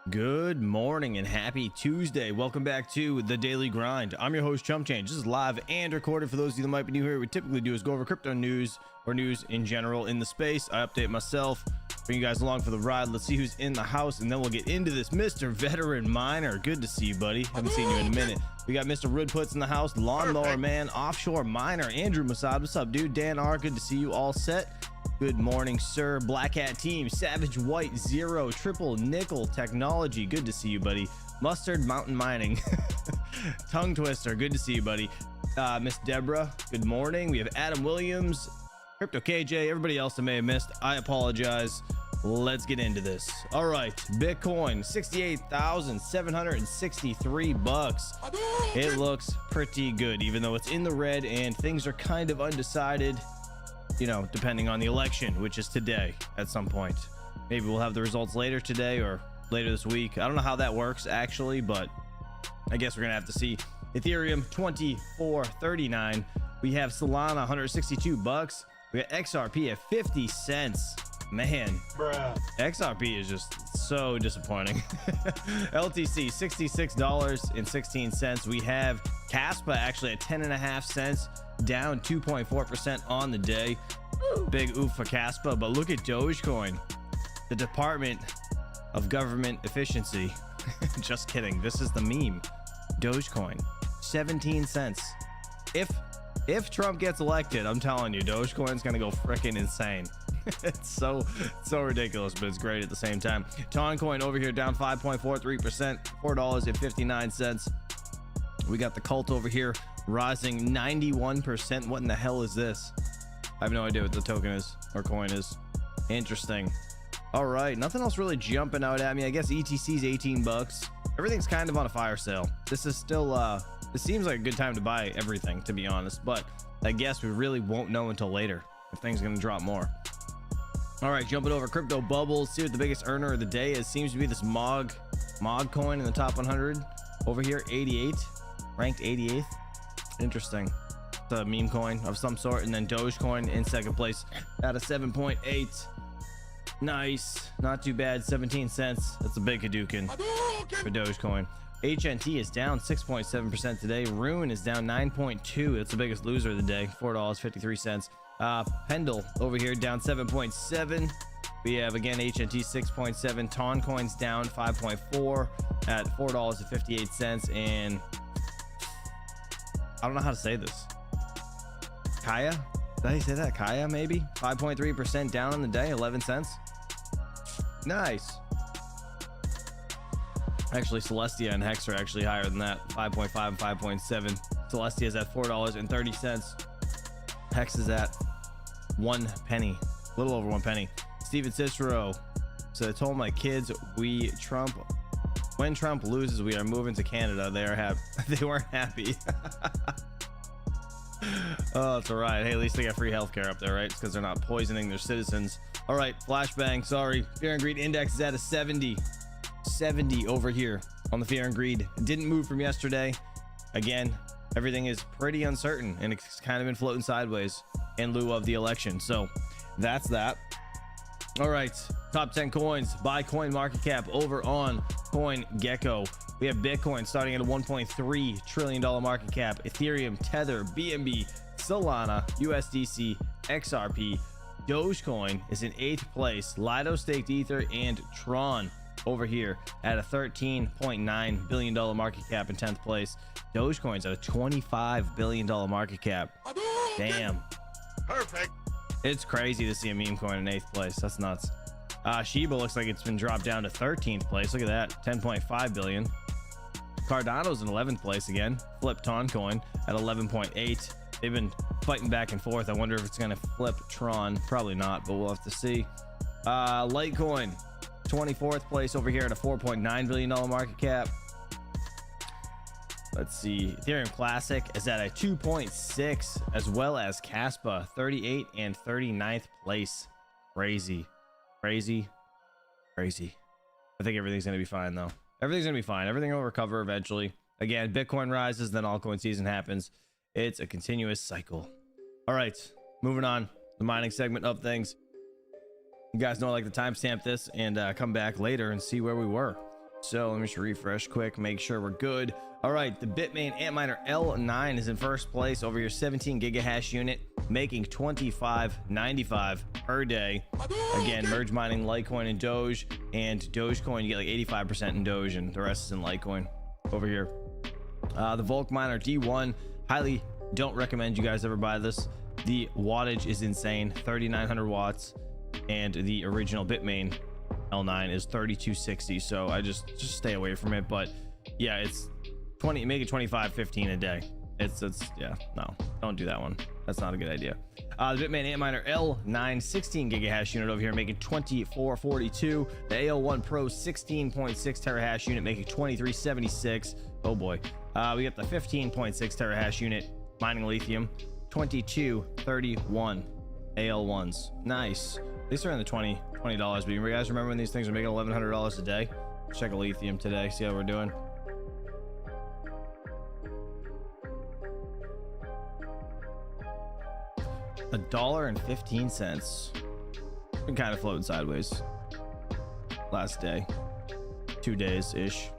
Good morning and happy Tuesday. Welcome back to the Daily Grind. I'm your host, Chump Change. This is live and recorded. For those of you that might be new here, what we typically do is go over crypto news or news in general in the space. I update myself, bring you guys along for the ride. Let's see who's in the house, and then we'll get into this. Mr. Veteran Miner, good to see you, buddy. Haven't seen you in a minute. We got Mr. Rudputs in the house, Lawnmower Man, Offshore Miner, Andrew Masad. What's up, dude? Dan R, good to see you. All set? Good morning, sir. Black Hat Team, Savage White, Zero, Triple Nickel Technology. Good to see you, buddy. Mustard Mountain Mining, Tongue Twister. Good to see you, buddy. Miss Deborah, good morning. We have Adam Williams, Crypto KJ, everybody else I may have missed. I apologize. Let's get into this. All right, Bitcoin, 68,763 bucks. It looks pretty good, even though it's in the red and things are kind of undecided. You know, depending on the election, which is today at some point. Maybe we'll have the results later today or later this week. I don't know how that works actually, but I guess we're gonna have to see. Ethereum 24.39. We have Solana 162 bucks. We got XRP at 50 cents. Man, bruh. XRP is just so disappointing. LTC $66.16. We have Caspa actually at 10.5 cents, down 2.4% on the day. Big oof for Caspa. But look at Dogecoin, the Department of Government Efficiency. Just kidding, this is the meme. Dogecoin 17 cents. If Trump gets elected, I'm telling you, Dogecoin's gonna go freaking insane. It's so ridiculous, but it's great at the same time. Toncoin over here down 5.43%, $4.59. We got the cult over here rising 91%. What in the hell is this? I have no idea what the token is or coin is. Interesting. All right, nothing else really jumping out at me. I guess ETC's 18 bucks. Everything's kind of on a fire sale. This is still this seems like a good time to buy everything, to be honest, but I guess we really won't know until later if things are going to drop more. All right, jumping over crypto bubbles, see what the biggest earner of the day is. Seems to be this Mog coin in the top 100 over here, 88, ranked 88th. Interesting. It's a meme coin of some sort. And then Dogecoin in second place at a 7.8. Nice, not too bad. 17 cents. That's a big Hadouken for Dogecoin. HNT is down 6.7% today. Rune is down 9.2. It's the biggest loser of the day, $4.53. Pendle over here down 7.7. We have again HNT 6.7. Toncoin's down 5.4 at $4.58. And I don't know how to say this. Kaya, did I say that? Kaya, maybe 5.3% down on the day, 11 cents. Nice. Actually, Celestia and Hex are actually higher than that, 5.5 and 5.7. Celestia is at $4.30. Hex is at 1 penny, a little over 1 penny. Steven Cicero, so I told my kids when Trump loses, we are moving to Canada. They weren't happy. Oh, that's all right. Hey, at least they got free healthcare up there, right? Because they're not poisoning their citizens. All right, flashbang. Sorry, fear and greed index is at a 70 over here on the fear and greed. Didn't move from yesterday. Again, everything is pretty uncertain and it's kind of been floating sideways in lieu of the election. So that's that. All right, top 10 coins by coin market cap over on CoinGecko. We have Bitcoin starting at a $1.3 trillion market cap. Ethereum, Tether, BNB, Solana, USDC, XRP. Dogecoin is in 8th place. Lido staked Ether and Tron over here at a $13.9 billion market cap in 10th place. Dogecoin's at a $25 billion market cap. Damn. Perfect. It's crazy to see a meme coin in 8th place. That's nuts. Shiba looks like it's been dropped down to 13th place. Look at that, 10.5 billion. Cardano's in 11th place again. Flip Toncoin at 11.8. They've been fighting back and forth. I wonder if it's going to flip Tron. Probably not, but we'll have to see. Litecoin, 24th place over here at a $4.9 billion market cap. Let's see. Ethereum Classic is at a 2.6, as well as Caspa, 38 and 39th place. Crazy. I think everything's going to be fine, though. Everything's going to be fine. Everything will recover eventually. Again, Bitcoin rises, then altcoin season happens. It's a continuous cycle. All right, moving on. The mining segment of things. You guys know I like to timestamp this and come back later and see where we were. So let me just refresh quick, make sure we're good. All right, the Bitmain Antminer L9 is in first place over your 17 gigahash unit, making 25.95 per day. Again, merge mining Litecoin and Doge, and Dogecoin you get like 85% in Doge and the rest is in Litecoin over here. The Volk Miner D1, highly don't recommend you guys ever buy this. The wattage is insane, 3900 watts, and the original Bitmain L9 is 3260, so I just stay away from it. But yeah, it's 20, make it 25.15 a day. It's yeah, no, don't do that one. That's not a good idea. The Bitmain Antminer L9 16 gigahash unit over here making 24.42. The AL1 Pro 16.6 terahash unit making 23.76. Oh boy. We got the 15.6 terahash unit mining lithium, 22.31. AL1s, nice. At least they're in the $20. But you guys remember when these things are making $1,100 a day? Check a lithium today, see how we're doing. $1.15. Been kind of floating sideways last day, 2 days ish.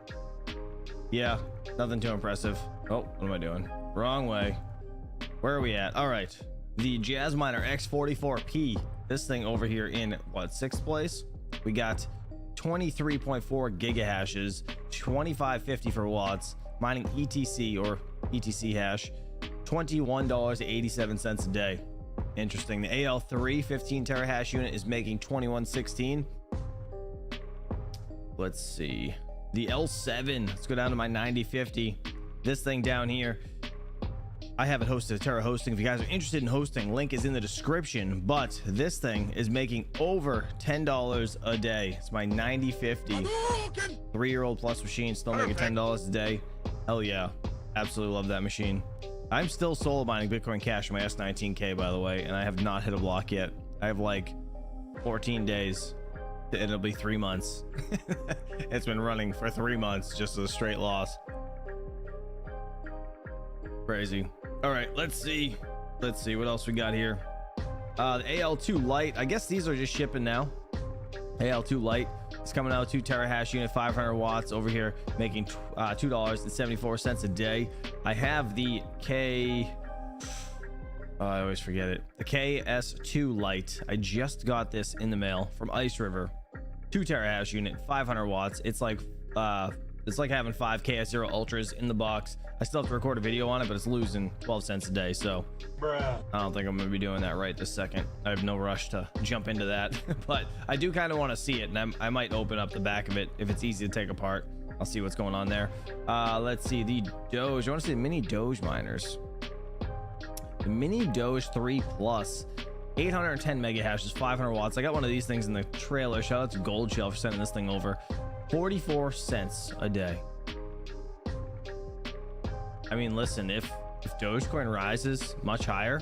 Yeah, nothing too impressive. Oh, what am I doing? Wrong way. Where are we at? All right, the Jasminer X44P, this thing over here in what, 6th place? We got 23.4 gigahashes, 2550 for watts, mining ETC or ETC hash, $21.87 a day. Interesting. The AL3 15 terahash unit is making 21.16. Let's see, the L7, let's go down to my 9050. This thing down here, I have it hosted at Terra Hosting. If you guys are interested in hosting, link is in the description. But this thing is making over $10 a day. It's my 9050 3-year-old plus machine, still making $10 a day. Hell yeah, absolutely love that machine. I'm still solo mining Bitcoin Cash on my S19K, by the way, and I have not hit a block yet. I have like 14 days. It'll be 3 months. It's been running for 3 months, just a straight loss. Crazy. All right, let's see what else we got here. The AL2 Lite, I guess these are just shipping now. AL2 Lite is coming out, 2 terahash unit, 500 watts over here, making $2.74 a day. I have the I always forget it, the KS2 Lite. I just got this in the mail from Ice River, 2 terahash unit, 500 watts. It's like having 5 KS0 Ultras in the box. I still have to record a video on it, but it's losing 12 cents a day, so I don't think I'm gonna be doing that right this second. I have no rush to jump into that. But I do kind of want to see it, and I might open up the back of it if it's easy to take apart. I'll see what's going on there. Let's see, the Doge, I want to see the mini Doge miners. The mini Doge 3 Plus, 810 mega hashes, 500 watts. I got one of these things in the trailer. Shout out to Gold Shell for sending this thing over. 44 cents a day. I mean, listen, if Dogecoin rises much higher,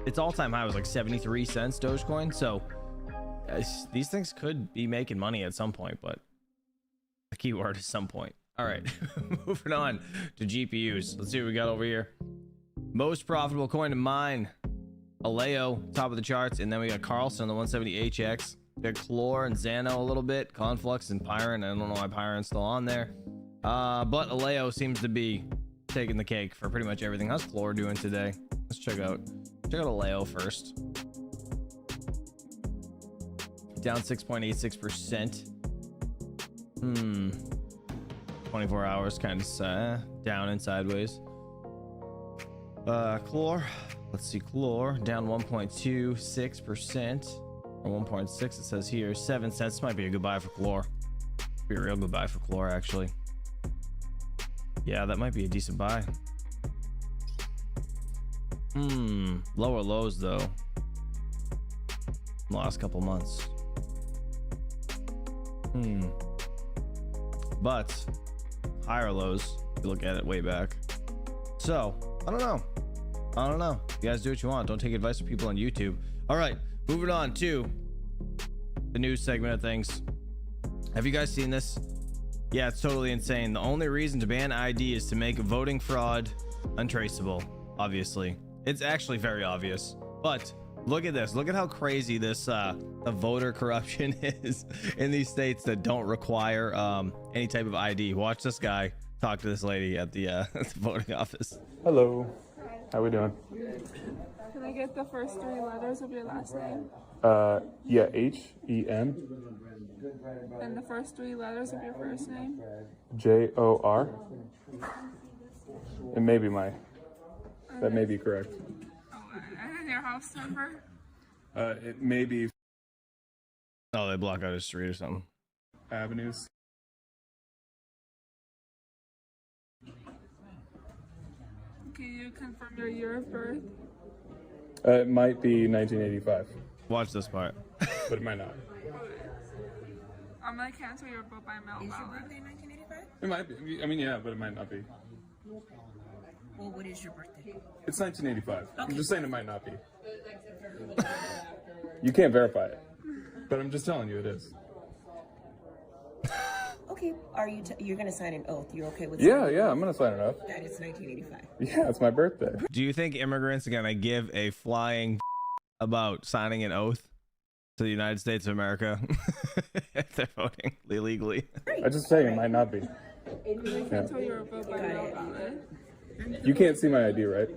its all-time high was like 73 cents Dogecoin, so these things could be making money at some point, but the key word is some point. All right, moving on to GPUs. Let's see what we got over here. Most profitable coin to mine, Aleo, top of the charts, and then we got Carlson on the 170HX. We got Chlor and Xano a little bit, Conflux and Pyron. I don't know why Pyron's still on there, but Aleo seems to be taking the cake for pretty much everything. How's Chlor doing today? Let's check out Aleo first. Down 6.86%. 24 hours kind of down and sideways. Chlor, let's see, Chlor down 1.26%, or 1.6 it says here. 7 cents might be a good buy for Chlor. Be a real good buy for Chlor, actually. Yeah, that might be a decent buy. Lower lows though, last couple months. But higher lows if you look at it way back. So I don't know. You guys do what you want. Don't take advice from people on YouTube. All right, moving on to the news segment of things. Have you guys seen this? Yeah, it's totally insane. The only reason to ban ID is to make voting fraud untraceable. Obviously, it's actually very obvious, but Look at this. Look at how crazy this the voter corruption is in these states that don't require any type of ID. Watch this guy talk to this lady at the, at the voting office. Hello. How we doing? Can I get the first 3 letters of your last name? Yeah, H-E-N. And the first 3 letters of your first name? J-O-R. It may be that may be correct. And then your house number? It may be Oh, they block out his street or something. avenues. Can you confirm your year of birth? It might be 1985, Watch this part. but it might not. I'm gonna cancel your vote by mail ballot. It might be. I mean, yeah, but it might not be. Well, what is your birthday? It's 1985. I'm just saying it might not be. You can't verify it, but I'm just telling you it is. Okay, are you? You're gonna sign an oath? You're okay with? Yeah, I'm gonna sign it up. That is 1985. Yeah, it's my birthday. Do you think immigrants are gonna give a flying about signing an oath to the United States of America if they're voting illegally? I just saying it might not be. Cancel your vote by mail ballot. You can't see my ID, right?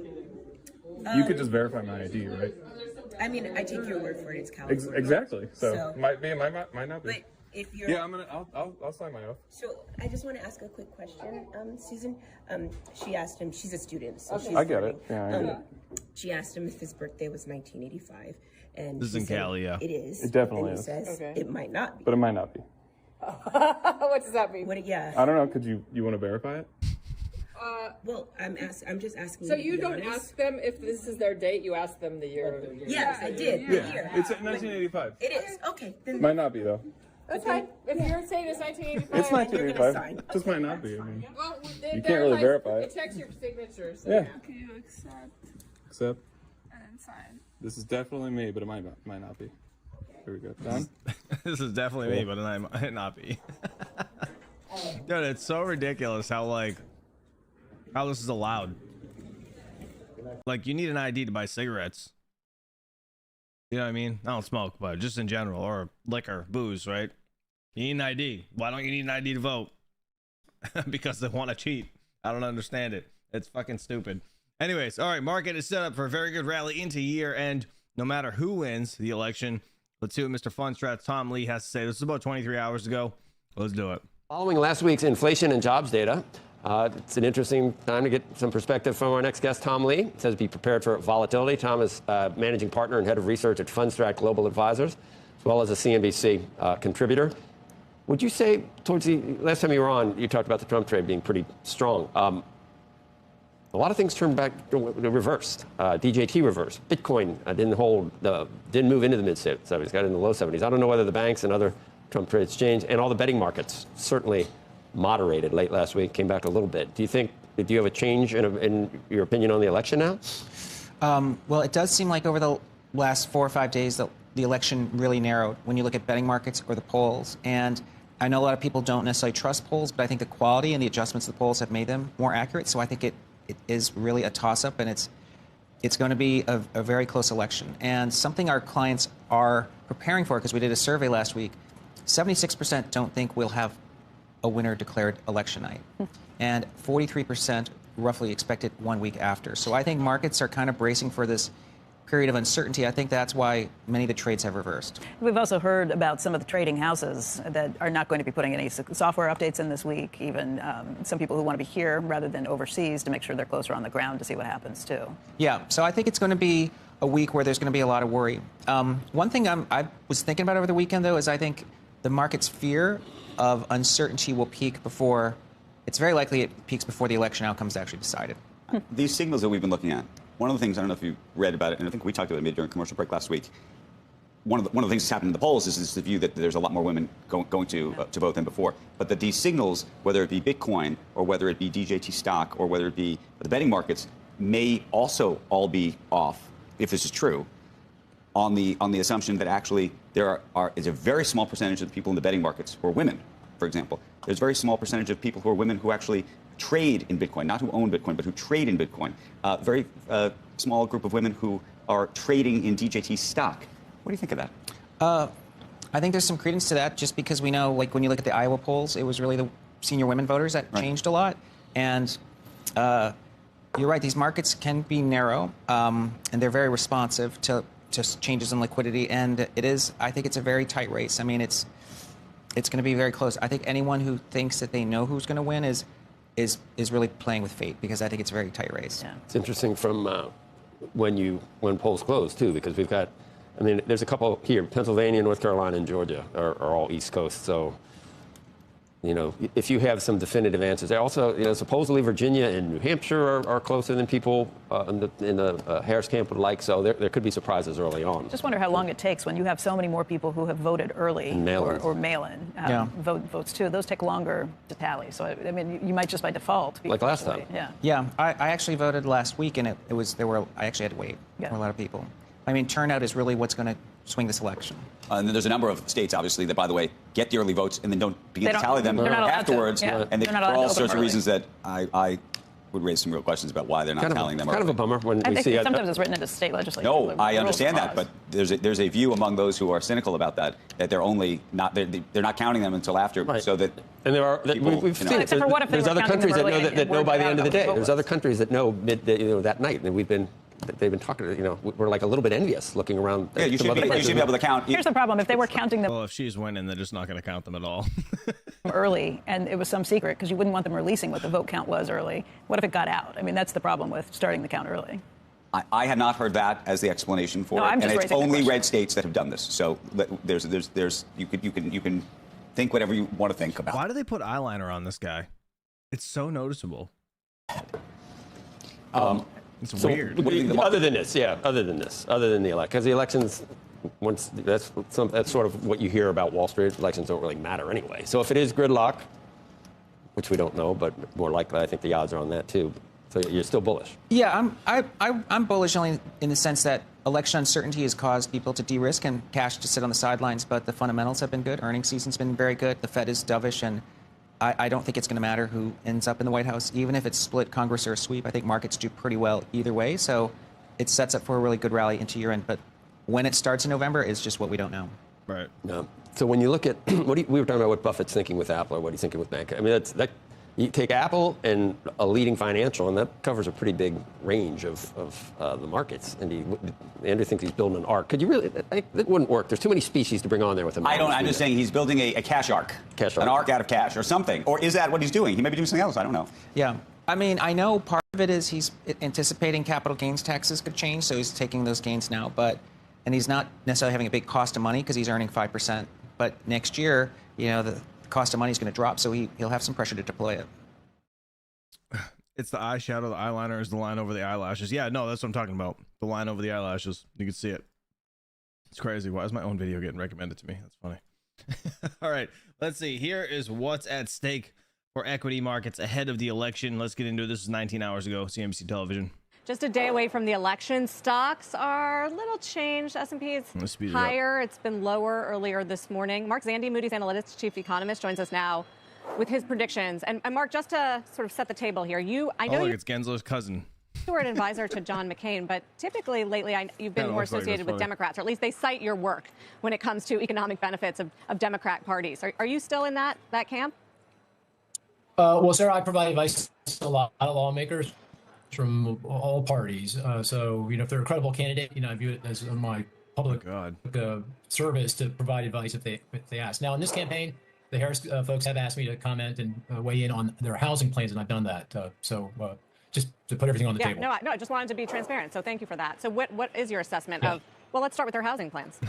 You could just verify my ID, right? I mean, I take your word for it. It's California. Exactly. So So- might be, might not be. But if you're, Yeah, I'll sign my oath. So I just want to ask a quick question, Susan. She asked him. She's a student, so she's I get learning. it. Yeah, I get it. She asked him if his birthday was 1985, and This is he in said Cali, yeah. It is. It definitely and he is. says it might not be. But it might not be. What does that mean? What? Yeah. I don't know. Could you want to verify it? Well, I'm just asking. So to you be don't honest. ask them if this is their date, you ask them the year. Yes, I did. Yeah, it's 1985. It is. Okay. Then Might not be though. That's fine. If you're saying it's 1985. It's sign. 1985. Just might not be. I mean, Well, You can't really verify it. It checks your signature. So yeah. Can you accept Except and then sign? this is definitely me, but it might not be. Here we go. Done. This is definitely me, but it might not be. Dude, it's so ridiculous how this is allowed. Like, you need an ID to buy cigarettes. You know what I mean? I don't smoke, but just in general, or liquor, booze, right? You need an ID. Why don't you need an ID to vote? Because they want to cheat. I don't understand it. It's fucking stupid. Anyways, all right, market is set up for a very good rally into year end. No matter who wins the election, let's see what Mr. Funstrat's Tom Lee has to say. This is about 23 hours ago. Let's do it. Following last week's inflation and jobs data, it's an interesting time to get some perspective from our next guest, Tom Lee. It says be prepared for volatility. Tom is managing partner and head of research at Fundstrat Global Advisors, as well as a CNBC contributor. Would you say, towards the last time you were on, you talked about the Trump trade being pretty strong. A lot of things turned back, reversed. DJT reversed. Bitcoin didn't move into the mid-70s, got in the low 70s. I don't know whether the banks and other Trump trades changed, and all the betting markets certainly moderated late last week, came back a little bit. Do you have a change in your opinion on the election now? Well, it does seem like over the last 4 or 5 days, the election really narrowed when you look at betting markets or the polls. And I know a lot of people don't necessarily trust polls, but I think the quality and the adjustments to the polls have made them more accurate. So I think it is really a toss-up, and it's going to be a very close election. And something our clients are preparing for, because we did a survey last week, 76% don't think we'll have a winner declared election night. And 43% roughly expect it 1 week after. So I think markets are kind of bracing for this period of uncertainty. I think that's why many of the trades have reversed. We've also heard about some of the trading houses that are not going to be putting any software updates in this week, even some people who want to be here rather than overseas to make sure they're closer on the ground to see what happens, too. Yeah, so I think it's going to be a week where there's going to be a lot of worry. One thing I was thinking about over the weekend, though, is I think the market's fear of uncertainty will peak before, it's very likely it peaks before the election outcome is actually decided. These signals that we've been looking at, one of the things, I don't know if you read about it, and I think we talked about it maybe during commercial break last week, one of the things that's happened in the polls is the view that there's a lot more women going to vote than before. But that these signals, whether it be Bitcoin or whether it be DJT stock or whether it be the betting markets, may also all be off, if this is true, on the assumption that actually there is a very small percentage of the people in the betting markets who are women, for example. There's a very small percentage of people who are women who actually trade in Bitcoin, not who own Bitcoin, but who trade in Bitcoin. Very small group of women who are trading in DJT stock. What do you think of that? I think there's some credence to that, just because we know, like, when you look at the Iowa polls, it was really the senior women voters that changed a lot. And you're right, these markets can be narrow, and they're very responsive to changes in liquidity. And I think it's a very tight race. I mean, it's going to be very close. I think anyone who thinks that they know who's going to win is really playing with fate, because I think it's a very tight race. Yeah. It's interesting from when polls close, too, because we've got, I mean, there's a couple here. Pennsylvania, North Carolina, and Georgia are all East Coast. So, you know, if you have some definitive answers. They also, you know, supposedly Virginia and New Hampshire are closer than people in the Harris camp would like. So there could be surprises early on. Just wonder how long it takes when you have so many more people who have voted early or mail-in votes too. Those take longer to tally. So I mean, you might just by default be like last time. Yeah. Yeah, I actually voted last week, and I actually had to wait for a lot of people. I mean, turnout is really what's going to swing this election. And then there's a number of states, obviously, that, by the way, get the early votes and then don't begin to tally them afterwards. And they, for all sorts of reasons that I would raise some real questions about why they're not tallying them. Kind of a bummer when we see it. Sometimes it's written into state legislation. No, I understand that, but there's a view among those who are cynical about that they're not counting them until after, so that. And there are we've seen it. There's other countries that know by the end of the day. There's other countries that know that night, and they've been talking to, you know, we're like a little bit envious looking around. Yeah, you should be able to count. Here's the problem. If they were counting them. Well, if she's winning, they're just not going to count them at all. Early, and it was some secret, because you wouldn't want them releasing what the vote count was early. What if it got out? I mean, that's the problem with starting the count early. I had not heard that as the explanation for it, and it's only red states that have done this. So you can think whatever you want to think about. Why do they put eyeliner on this guy? It's so noticeable. It's weird. Other than the election, because the elections, that's sort of what you hear about Wall Street. Elections don't really matter anyway. So if it is gridlock, which we don't know, but more likely, I think the odds are on that too. So you're still bullish. Yeah, I'm bullish only in the sense that election uncertainty has caused people to de-risk and cash to sit on the sidelines, but the fundamentals have been good. Earnings season's been very good. The Fed is dovish, and I don't think it's going to matter who ends up in the White House. Even if it's split Congress or a sweep, I think markets do pretty well either way. So it sets up for a really good rally into year end. But when it starts in November is just what we don't know. Right. No. So when you look at we were talking about what Buffett's thinking with Apple or what he's thinking with bank. I mean, that you take Apple and a leading financial, and that covers a pretty big range of the markets. And Andrew thinks he's building an arc. Could you really? It wouldn't work. There's too many species to bring on there with him. I'm just saying he's building a cash arc. An arc out of cash or something. Or is that what he's doing? He may be doing something else. I don't know. Yeah. I mean, I know part of it is he's anticipating capital gains taxes could change, so he's taking those gains now. And he's not necessarily having a big cost of money because he's earning 5%. But next year, you know, the cost of money is going to drop, so he'll have some pressure to deploy it. It's the eyeshadow, the eyeliner is the line over the eyelashes. Yeah, no, that's what I'm talking about. The line over the eyelashes. You can see it. It's crazy. Why is my own video getting recommended to me? That's funny. All right, let's see. Here is what's at stake for equity markets ahead of the election. Let's get into it. This is 19 hours ago, CNBC television. Just a day away from the election, stocks are a little changed. S&P is higher. It's been lower earlier this morning. Mark Zandi, Moody's Analytics chief economist, joins us now with his predictions. And Mark, just to sort of set the table here, I know it's Gensler's cousin. You were an advisor to John McCain, but typically lately you've been more associated with Democrats, or at least they cite your work when it comes to economic benefits of Democrat parties. Are you still in that camp? Well, Sarah, I provide advice to a lot of lawmakers from all parties. So, you know, if they're a credible candidate, you know, I view it as my public service to provide advice if they ask. Now, in this campaign, the Harris folks have asked me to comment and weigh in on their housing plans, and I've done that. Just to put everything on the table. No, I just wanted to be transparent. So thank you for that. So what is your assessment of, well, let's start with their housing plans.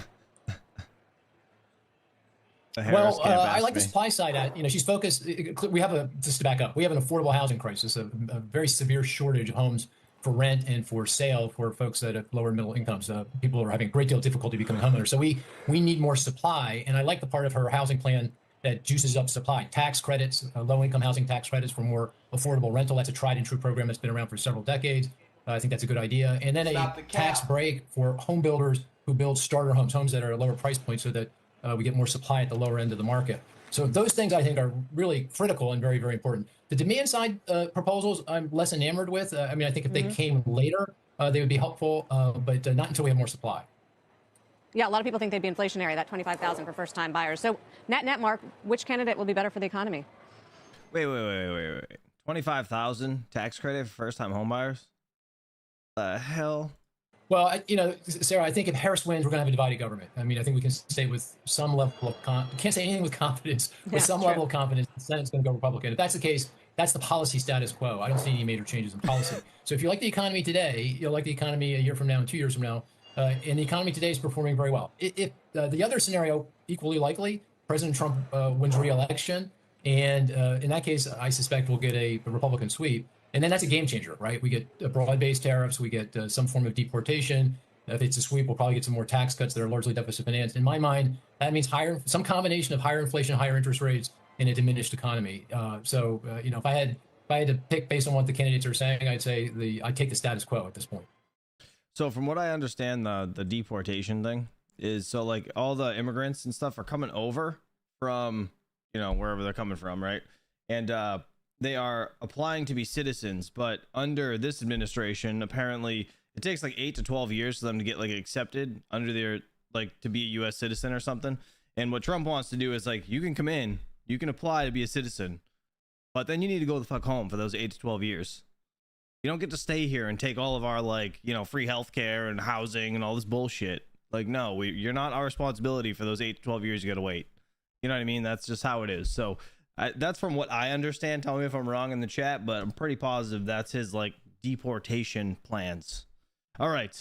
Well, I like the supply side. You know, she's focused. We have just to back up, we have an affordable housing crisis, a very severe shortage of homes for rent and for sale for folks that have lower middle incomes. People are having a great deal of difficulty becoming homeowners. So we need more supply. And I like the part of her housing plan that juices up supply. Tax credits, low-income housing tax credits for more affordable rental. That's a tried and true program that's been around for several decades. I think that's a good idea. And then a tax break for home builders who build starter homes that are a lower price point so that we get more supply at the lower end of the market. So those things I think are really critical and very, very important. The demand side proposals I'm less enamored with. I mean, I think if they came later, they would be helpful, but not until we have more supply. Yeah, a lot of people think they'd be inflationary, that $25,000 for first-time buyers. So net, Mark, which candidate will be better for the economy? Wait. 25,000 tax credit for first-time homebuyers? The hell? Well, Sarah, I think if Harris wins, we're going to have a divided government. I mean, I think we can say with some level of can't say anything with confidence. With some level of confidence, the Senate's going to go Republican. If that's the case, that's the policy status quo. I don't see any major changes in policy. So if you like the economy today, you'll like the economy a year from now and 2 years from now. And the economy today is performing very well. If the other scenario, equally likely, President Trump wins re-election, and in that case, I suspect we'll get a Republican sweep. And then that's a game changer, right? We get broad-based tariffs. We get some form of deportation. If it's a sweep, we'll probably get some more tax cuts that are largely deficit financed. In my mind, that means some combination of higher inflation, higher interest rates, and a diminished economy. If I had to pick based on what the candidates are saying, I'd say I'd take the status quo at this point. So from what I understand, the deportation thing is like all the immigrants and stuff are coming over from wherever they're coming from, right? And they are applying to be citizens, but under this administration, apparently it takes like 8 to 12 years for them to get like accepted under their to be a U.S. citizen or something. And what Trump wants to do is you can come in, you can apply to be a citizen, but then you need to go the fuck home for those 8 to 12 years. You don't get to stay here and take all of our free healthcare and housing and all this bullshit. No, you're not our responsibility for those 8 to 12 years. You got to wait. You know what I mean? That's just how it is. So that's from what I understand. Tell me if I'm wrong in the chat, but I'm pretty positive that's his deportation plans. All right.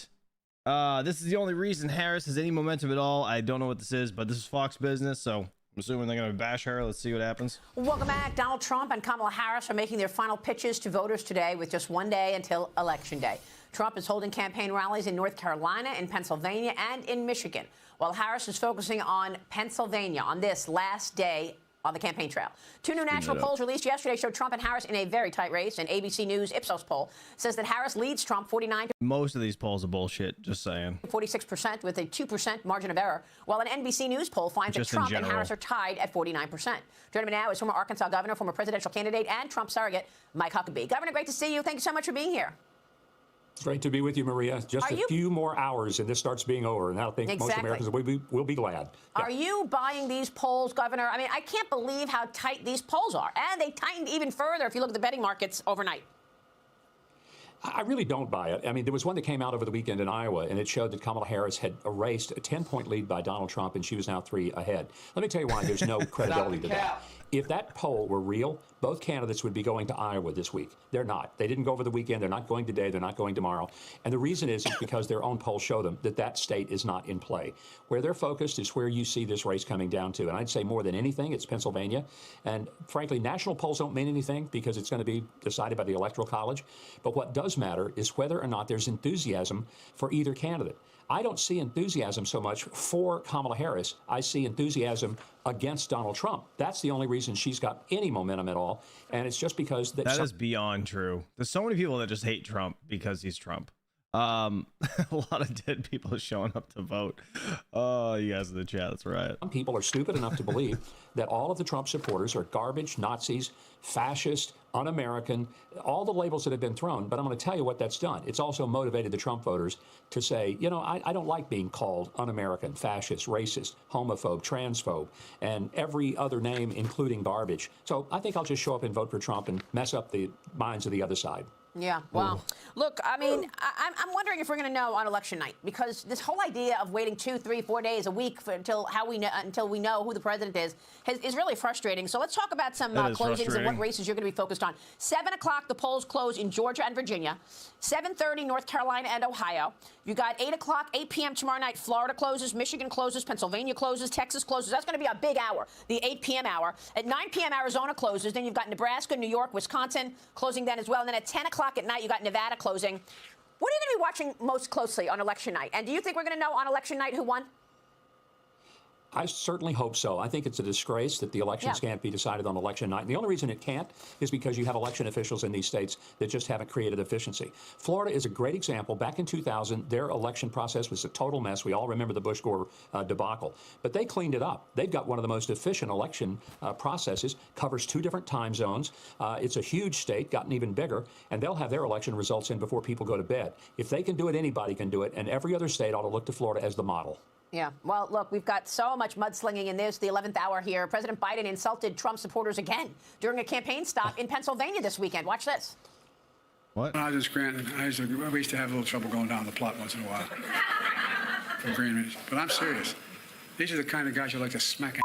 This is the only reason Harris has any momentum at all. I don't know what this is, but this is Fox Business, so I'm assuming they're going to bash her. Let's see what happens. Welcome back. Donald Trump and Kamala Harris are making their final pitches to voters today with just one day until Election Day. Trump is holding campaign rallies in North Carolina, in Pennsylvania, and in Michigan, while Harris is focusing on Pennsylvania on this last day on the campaign trail. Two new national polls released yesterday showed Trump and Harris in a very tight race. An ABC News Ipsos poll says that Harris leads Trump 49 to most of these polls are bullshit, just saying. 46% with a 2% margin of error, while an NBC News poll finds that Trump and Harris are tied at 49%. Joining me now is former Arkansas governor, former presidential candidate, and Trump surrogate, Mike Huckabee. Governor, great to see you. Thank you so much for being here. It's great to be with you, Maria. Just a few more hours and this starts being over, and I think most Americans will be glad. Are you buying these polls, Governor? I mean, I can't believe how tight these polls are. And they tightened even further if you look at the betting markets overnight. I really don't buy it. I mean, there was one that came out over the weekend in Iowa, and it showed that Kamala Harris had erased a 10-point lead by Donald Trump, and she was now 3 ahead. Let me tell you why there's no credibility to that. If that poll were real, both candidates would be going to Iowa this week. They're not. They didn't go over the weekend. They're not going today. They're not going tomorrow. And the reason is because their own polls show them that that state is not in play. Where they're focused is where you see this race coming down to. And I'd say more than anything, it's Pennsylvania. And frankly, national polls don't mean anything because it's going to be decided by the Electoral College. But what does matter is whether or not there's enthusiasm for either candidate. I don't see enthusiasm so much for Kamala Harris. I see enthusiasm against Donald Trump. That's the only reason she's got any momentum at all. And it's just because that is beyond true. There's so many people that just hate Trump because he's Trump. A lot of dead people showing up to vote. Oh, you guys in the chat, that's right. Some people are stupid enough to believe that all of the Trump supporters are garbage, Nazis, fascist, un-American, all the labels that have been thrown. But I'm going to tell you what that's done. It's also motivated the Trump voters to say, you know, I don't like being called un-American, fascist, racist, homophobe, transphobe, and every other name, including garbage. So I think I'll just show up and vote for Trump and mess up the minds of the other side. Yeah, well, look, I mean, I'm wondering if we're going to know on election night, because this whole idea of waiting 2, 3, 4 days a week until we know who the president is really frustrating. So let's talk about some closings and what races you're going to be focused on. 7 o'clock, the polls close in Georgia and Virginia. 7:30, North Carolina and Ohio. You got 8 o'clock, 8 p.m. tomorrow night. Florida closes, Michigan closes, Pennsylvania closes, Texas closes. That's going to be a big hour, the 8 p.m. hour. At 9 p.m., Arizona closes. Then you've got Nebraska, New York, Wisconsin closing then as well. And then at 10 o'clock at night, you got Nevada closing. What are you going to be watching most closely on election night? And do you think we're going to know on election night who won? I certainly hope so. I think it's a disgrace that the elections can't be decided on election night. And the only reason it can't is because you have election officials in these states that just haven't created efficiency. Florida is a great example. Back in 2000, their election process was a total mess. We all remember the Bush-Gore debacle. But they cleaned it up. They've got one of the most efficient election processes, covers 2 different time zones. It's a huge state, gotten even bigger, and they'll have their election results in before people go to bed. If they can do it, anybody can do it, and every other state ought to look to Florida as the model. Yeah, well, look, we've got so much mudslinging in this, the 11th hour here. President Biden insulted Trump supporters again during a campaign stop in Pennsylvania this weekend. Watch this. What? When I was in Scranton, we used to have a little trouble going down the plot once in a while for agreements. But I'm serious. These are the kind of guys you like to smack.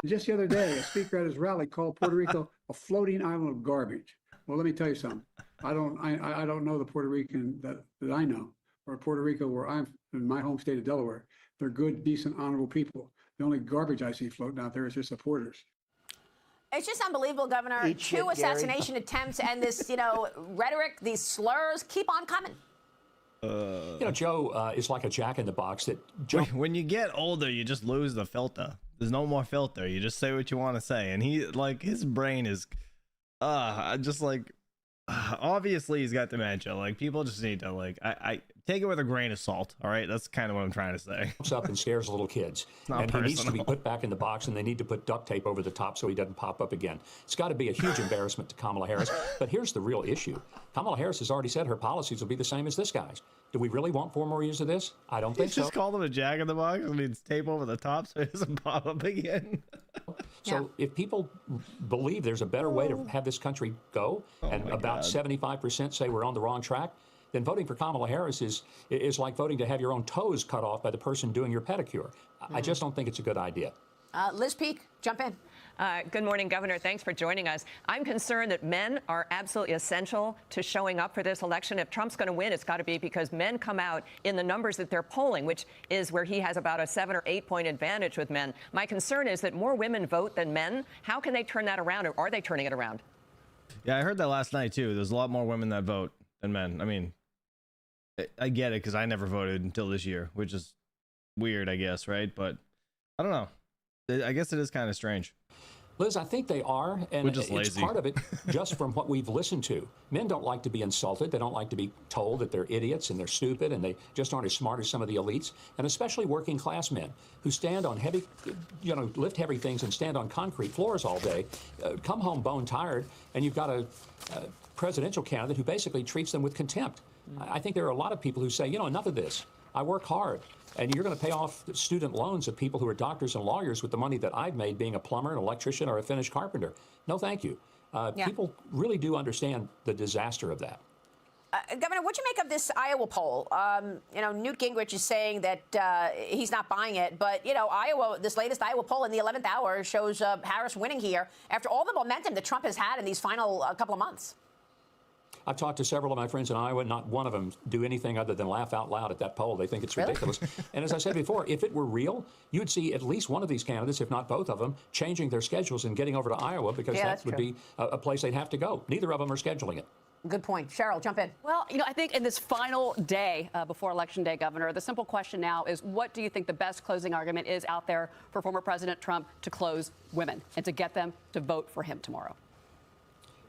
Just the other day, a speaker at his rally called Puerto Rico a floating island of garbage. Well, let me tell you something. I don't know the Puerto Rican that I know, or Puerto Rico where I'm in my home state of Delaware. They're good, decent, honorable people. The only garbage I see floating out there is their supporters. It's just unbelievable, Governor. 2 assassination attempts and this, rhetoric, these slurs keep on coming. Joe is like a jack-in-the-box that... When you get older, you just lose the filter. There's no more filter. You just say what you want to say. And his brain is... just like... obviously, he's got dementia. Like, people just need to, I take it with a grain of salt, all right? That's kind of what I'm trying to say. Jumps up and scares little kids. And he needs to be put back in the box, and they need to put duct tape over the top so he doesn't pop up again. It's got to be a huge embarrassment to Kamala Harris. But here's the real issue. Kamala Harris has already said her policies will be the same as this guy's. Do we really want 4 more years of this? I don't think so. Just call him a jack in the box. I mean, it's tape over the top so it doesn't pop up again. So if people believe there's a better way to have this country go, and about 75% say we're on the wrong track, then voting for Kamala Harris is like voting to have your own toes cut off by the person doing your pedicure. I just don't think it's a good idea. Liz Peek, jump in. Good morning, Governor. Thanks for joining us. I'm concerned that men are absolutely essential to showing up for this election. If Trump's going to win, it's got to be because men come out in the numbers that they're polling, which is where he has about a 7 or 8 point advantage with men. My concern is that more women vote than men. How can they turn that around, or are they turning it around? Yeah, I heard that last night, too. There's a lot more women that vote than men. I mean, I get it because I never voted until this year, which is weird, I guess, right? But I don't know. I guess it is kind of strange. Liz, I think they are, and it's part of it just from what we've listened to. Men don't like to be insulted. They don't like to be told that they're idiots and they're stupid and they just aren't as smart as some of the elites, and especially working class men who stand on heavy, lift heavy things and stand on concrete floors all day, come home bone tired, and you've got a presidential candidate who basically treats them with contempt. I think there are a lot of people who say, enough of this. I work hard. And you're going to pay off student loans of people who are doctors and lawyers with the money that I've made being a plumber, an electrician, or a finished carpenter. No, thank you. People really do understand the disaster of that. Governor, what'd you make of this Iowa poll? Newt Gingrich is saying that he's not buying it, but, Iowa, this latest Iowa poll in the 11th hour shows Harris winning here after all the momentum that Trump has had in these final couple of months. I've talked to several of my friends in Iowa. Not one of them do anything other than laugh out loud at that poll. They think it's ridiculous. And as I said before, if it were real, you'd see at least one of these candidates, if not both of them, changing their schedules and getting over to Iowa, because that would be a place they'd have to go. Neither of them are scheduling it. Good point. Cheryl, jump in. Well, I think in this final day before Election Day, Governor, the simple question now is, what do you think the best closing argument is out there for former President Trump to close women and to get them to vote for him tomorrow?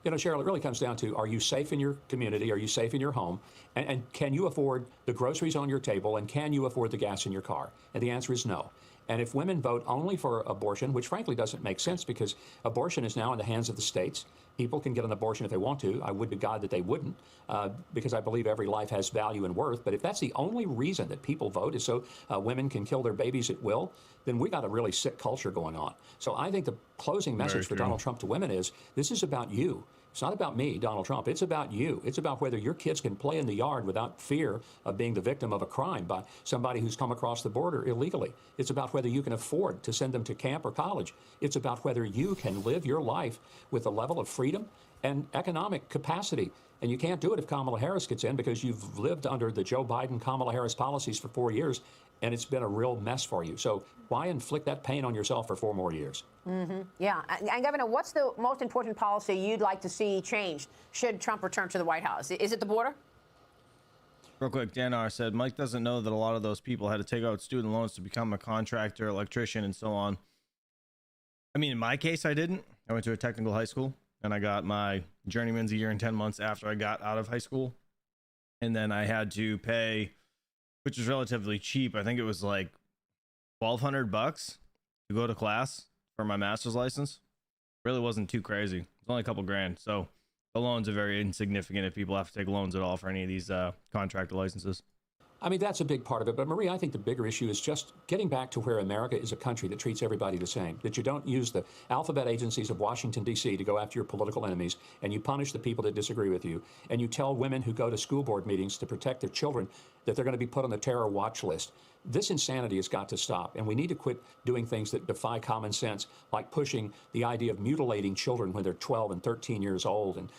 Cheryl, it really comes down to, are you safe in your community? Are you safe in your home? And can you afford the groceries on your table? And can you afford the gas in your car? And the answer is no. And if women vote only for abortion, which frankly doesn't make sense because abortion is now in the hands of the states. People can get an abortion if they want to. I would to God that they wouldn't, because I believe every life has value and worth. But if that's the only reason that people vote is so women can kill their babies at will, then we got a really sick culture going on. So I think the closing message for Donald Trump to women is, this is about you. It's not about me, Donald Trump. It's about you. It's about whether your kids can play in the yard without fear of being the victim of a crime by somebody who's come across the border illegally. It's about whether you can afford to send them to camp or college. It's about whether you can live your life with a level of freedom and economic capacity. And you can't do it if Kamala Harris gets in, because you've lived under the Joe Biden, Kamala Harris policies for 4 years, and it's been a real mess for you. So why inflict that pain on yourself for 4 more years? Yeah. And Governor, what's the most important policy you'd like to see changed should Trump return to the White House? Is it the border? Real quick, Dan R said, Mike doesn't know that a lot of those people had to take out student loans to become a contractor, electrician, and so on. I mean, in my case, I didn't. I went to a technical high school, and I got my journeyman's a year and 10 months after I got out of high school. And then I had to pay, which was relatively cheap. I think it was like $1,200 to go to class for my master's license. Really wasn't too crazy. It's only a couple grand. So the loans are very insignificant if people have to take loans at all for any of these contractor licenses. I mean, that's a big part of it. But, Marie, I think the bigger issue is just getting back to where America is a country that treats everybody the same, that you don't use the alphabet agencies of Washington, D.C. to go after your political enemies, and you punish the people that disagree with you, and you tell women who go to school board meetings to protect their children that they're going to be put on the terror watch list. This insanity has got to stop, and we need to quit doing things that defy common sense, like pushing the idea of mutilating children when they're 12 and 13 years old, and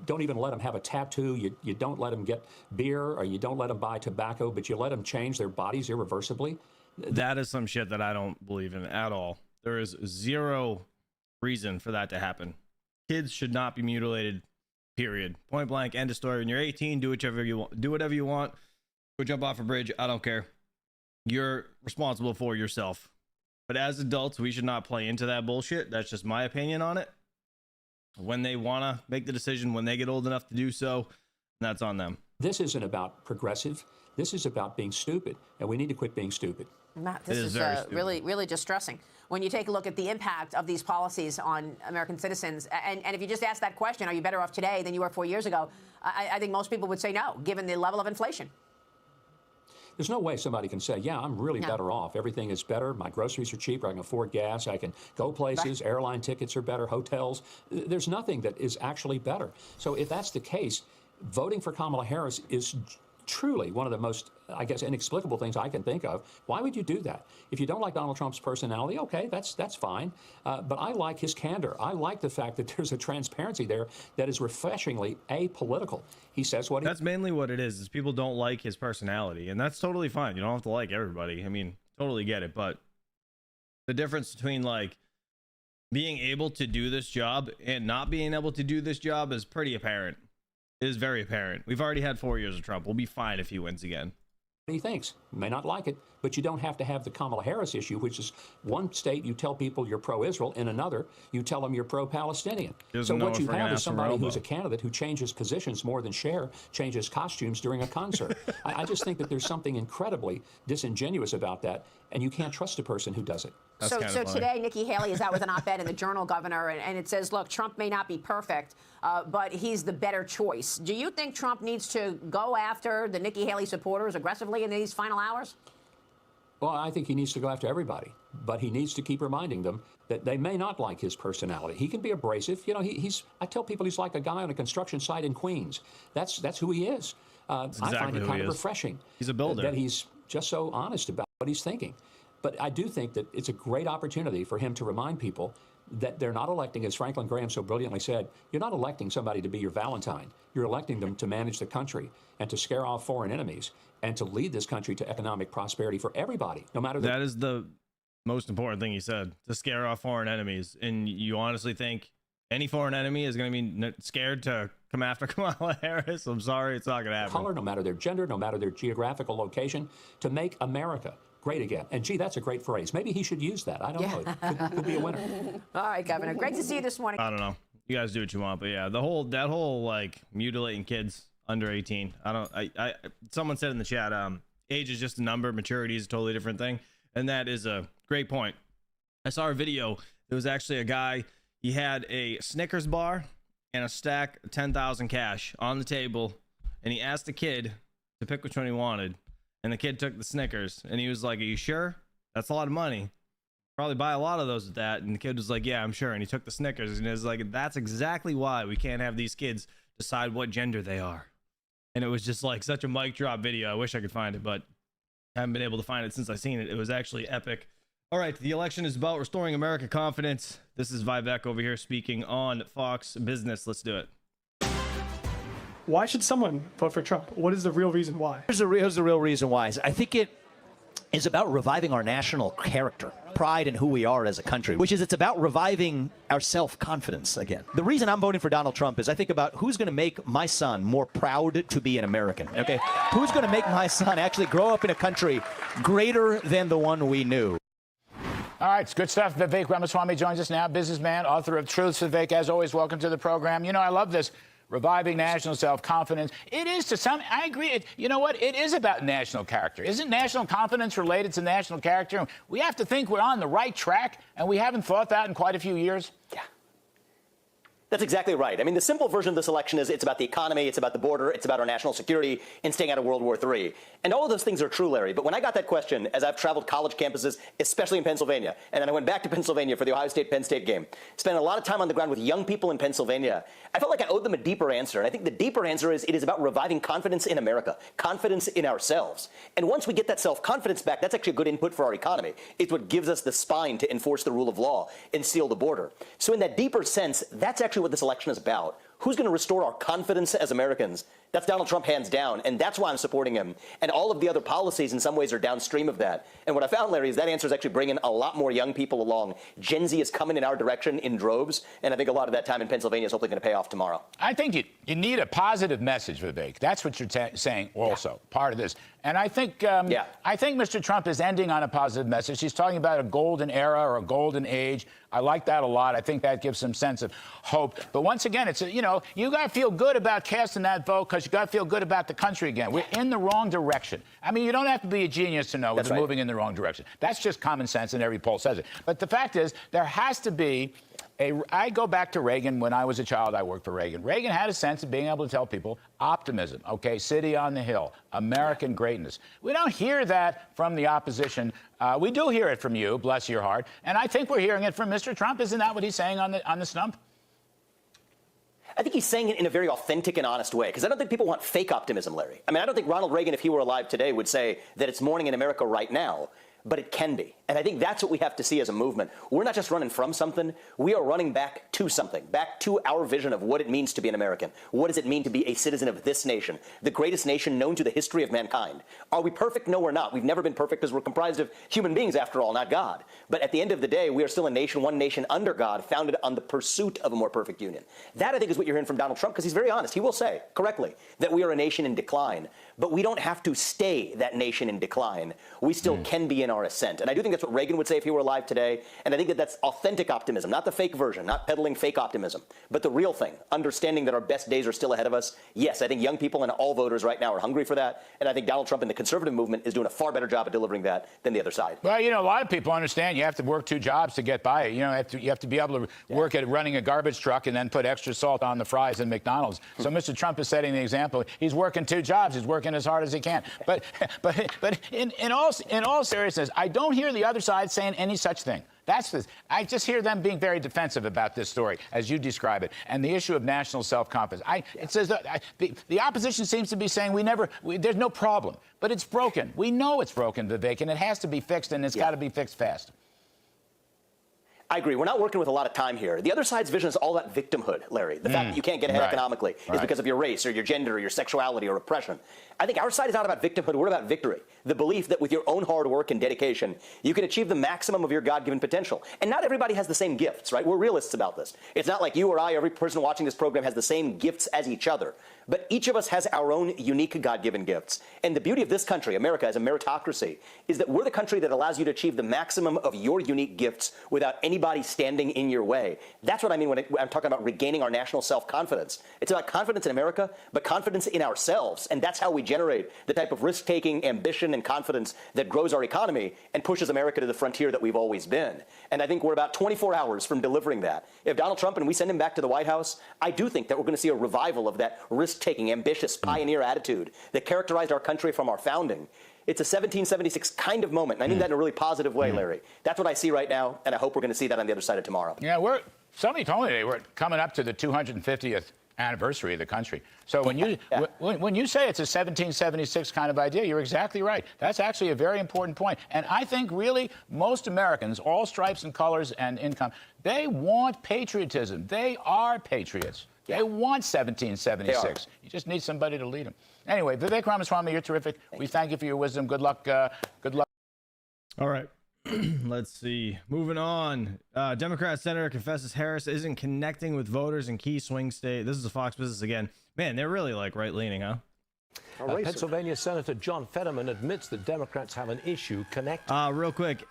don't even let them have a tattoo. You don't let them get beer, or you don't let them buy tobacco, but you let them change their bodies irreversibly. That is some shit that I don't believe in at all. There is zero reason for that to happen. Kids should not be mutilated, period. Point blank, end of story. When you're 18, do whatever you want. Do whatever you want. Go jump off a bridge. I don't care. You're responsible for yourself. But as adults, we should not play into that bullshit. That's just my opinion on it. When they want to make the decision, when they get old enough to do so, that's on them. This isn't about progressive. This is about being stupid, and we need to quit being stupid. Matt, this is really, really distressing. When you take a look at the impact of these policies on American citizens, and if you just ask that question, are you better off today than you were 4 years ago? I think most people would say no, given the level of inflation. There's no way somebody can say, yeah, I'm really better off. Everything is better. My groceries are cheaper. I can afford gas. I can go places. Right. Airline tickets are better. Hotels. There's nothing that is actually better. So if that's the case, voting for Kamala Harris is truly one of the most, I guess, inexplicable things I can think of. Why would you do that? If you don't like Donald Trump's personality, okay, that's fine. But I like his candor. I like the fact that there's a transparency there that is refreshingly apolitical. He says what he... That's mainly what it is people don't like his personality, and that's totally fine. You don't have to like everybody. I mean, totally get it, but the difference between, like, being able to do this job and not being able to do this job is pretty apparent. It is very apparent. We've already had 4 years of Trump. We'll be fine if he wins again. He thinks. You may not like it, but you don't have to have the Kamala Harris issue, which is one state you tell people you're pro-Israel, in another you tell them you're pro-Palestinian. So what you have is somebody who's a candidate who changes positions more than Cher changes costumes during a concert. I just think that there's something incredibly disingenuous about that, and you can't trust a person who does it. So today, Nikki Haley is out with an op-ed in the Journal, Governor, and it says, look, Trump may not be perfect, but he's the better choice. Do you think Trump needs to go after the Nikki Haley supporters aggressively in these final hours? Well, I think he needs to go after everybody, but he needs to keep reminding them that they may not like his personality. He can be abrasive. You know, I tell people he's like a guy on a construction site in Queens. That's who he is. I find it kind of refreshing. He's a builder. That he's just so honest about what he's thinking. But I do think that it's a great opportunity for him to remind people that they're not electing, as Franklin Graham so brilliantly said, you're not electing somebody to be your Valentine. You're electing them to manage the country and to scare off foreign enemies and to lead this country to economic prosperity for everybody, no matter... That is the most important thing he said, to scare off foreign enemies. And you honestly think any foreign enemy is going to be scared to come after Kamala Harris? I'm sorry, it's not going to happen. Color, no matter their gender, no matter their geographical location, to make America great again. And gee, that's a great phrase. Maybe he should use that. I don't know. It could be a winner. All right, Governor. Great to see you this morning. I don't know. You guys do what you want, but yeah, that whole like mutilating kids under 18. Someone said in the chat, age is just a number, maturity is a totally different thing, and that is a great point. I saw a video. There was actually a guy. He had a Snickers bar and a stack of 10,000 cash on the table, and he asked the kid to pick which one he wanted. And the kid took the Snickers, and he was like, are you sure? That's a lot of money. Probably buy a lot of those with that. And the kid was like, yeah, I'm sure. And he took the Snickers, and it was like, that's exactly why we can't have these kids decide what gender they are. And it was just like such a mic drop video. I wish I could find it, but I haven't been able to find it since I've seen it. It was actually epic. All right, the election is about restoring American confidence. This is Vivek over here speaking on Fox Business. Let's do it. Why should someone vote for Trump? What is the real reason why? Here's the real reason why. I think it is about reviving our national character. pride in who we are as a country, which is it's about reviving our self-confidence again. The reason I'm voting for Donald Trump is I think about who's going to make my son more proud to be an American, okay? Who's going to make my son actually grow up in a country greater than the one we knew? All right, it's good stuff. Vivek Ramaswamy joins us now, businessman, author of Truths. Vivek, as always, welcome to the program. You know, I love this. Reviving national self-confidence. It is to some, I agree. You know what? It is about national character. Isn't national confidence related to national character? We have to think we're on the right track, and we haven't thought that in quite a few years. Yeah. That's exactly right. I mean, the simple version of this election is it's about the economy, it's about the border, it's about our national security, and staying out of World War III. And all of those things are true, Larry. But when I got that question, as I've traveled college campuses, especially in Pennsylvania, and then I went back to Pennsylvania for the Ohio State-Penn State game, spent a lot of time on the ground with young people in Pennsylvania, I felt like I owed them a deeper answer. And I think the deeper answer is it is about reviving confidence in America, confidence in ourselves. And once we get that self-confidence back, that's actually a good input for our economy. It's what gives us the spine to enforce the rule of law and seal the border. So in that deeper sense, that's actually what this election is about. Who's going to restore our confidence as Americans? That's Donald Trump, hands down, and that's why I'm supporting him. And all of the other policies in some ways are downstream of that. And what I found, Larry, is that answer is actually bringing a lot more young people along. Gen Z is coming in our direction in droves, and I think a lot of that time in Pennsylvania is hopefully going to pay off tomorrow. I think you need a positive message, Vivek. That's what you're saying also, part of this. And I think I think Mr. Trump is ending on a positive message. He's talking about a golden era or a golden age. I like that a lot. I think that gives some sense of hope. But once again, it's you got to feel good about casting that vote because you got to feel good about the country again. We're in the wrong direction. I mean, you don't have to be a genius to know we're moving in the wrong direction. That's just common sense, and every poll says it. But the fact is, there has to be I go back to Reagan. When I was a child, I worked for Reagan. Reagan had a sense of being able to tell people optimism, okay, city on the hill, American greatness. We don't hear that from the opposition. We do hear it from you, bless your heart. And I think we're hearing it from Mr. Trump. Isn't that what he's saying on the stump? I think he's saying it in a very authentic and honest way, because I don't think people want fake optimism, Larry. I mean, I don't think Ronald Reagan, if he were alive today, would say that it's morning in America right now. But it can be. And I think that's what we have to see as a movement. We're not just running from something. We are running back to something, back to our vision of what it means to be an American. What does it mean to be a citizen of this nation, the greatest nation known to the history of mankind? Are we perfect? No, we're not. We've never been perfect because we're comprised of human beings, after all, not God. But at the end of the day, we are still a nation, one nation under God, founded on the pursuit of a more perfect union. That, I think, is what you're hearing from Donald Trump, because he's very honest. He will say, correctly, that we are a nation in decline. But we don't have to stay that nation in decline. We still can be in our ascent. And I do think that's what Reagan would say if he were alive today. And I think that that's authentic optimism, not the fake version, not peddling fake optimism, but the real thing, understanding that our best days are still ahead of us. Yes, I think young people and all voters right now are hungry for that. And I think Donald Trump and the conservative movement is doing a far better job at delivering that than the other side. Well, a lot of people understand you have to work 2 jobs to get by. You have to be able to work at running a garbage truck and then put extra salt on the fries in McDonald's. So Mr. Trump is setting the example. He's working 2 jobs. He's working as hard as he can. But in all seriousness, I don't hear the other side saying any such thing. I just hear them being very defensive about this story, as you describe it, and the issue of national self-confidence. It says that the opposition seems to be saying there's no problem, but it's broken. We know it's broken, Vivek, and it has to be fixed, and it's got to be fixed fast. I agree. We're not working with a lot of time here. The other side's vision is all about victimhood, Larry. The fact that you can't get ahead economically is because of your race or your gender or your sexuality or oppression. I think our side is not about victimhood. We're about victory. The belief that with your own hard work and dedication, you can achieve the maximum of your God-given potential. And not everybody has the same gifts, right? We're realists about this. It's not like you or I, every person watching this program has the same gifts as each other. But each of us has our own unique God-given gifts. And the beauty of this country, America, as a meritocracy, is that we're the country that allows you to achieve the maximum of your unique gifts without anybody standing in your way. That's what I mean when I'm talking about regaining our national self-confidence. It's about confidence in America, but confidence in ourselves. And that's how we generate the type of risk-taking, ambition, and confidence that grows our economy and pushes America to the frontier that we've always been. And I think we're about 24 hours from delivering that. If Donald Trump and we send him back to the White House, I do think that we're going to see a revival of that risk-taking, ambitious, pioneer attitude that characterized our country from our founding. It's a 1776 kind of moment, and I mean that in a really positive way, Larry. That's what I see right now, and I hope we're going to see that on the other side of tomorrow. Yeah, somebody told me today we're coming up to the 250th anniversary of the country. So when you say it's a 1776 kind of idea, you're exactly right. That's actually a very important point. And I think really most Americans, all stripes and colors and income, they want patriotism. They are patriots. They want 1776. You just need somebody to lead them. Anyway, Vivek Ramaswamy, you're terrific. We thank you for your wisdom. Good luck. Good luck. All right. Let's see. Moving on. Democrat senator confesses Harris isn't connecting with voters in key swing state. This is a Fox Business again. Man, they're really like right-leaning, huh? Pennsylvania Senator John Fetterman admits that Democrats have an issue connecting. Real quick,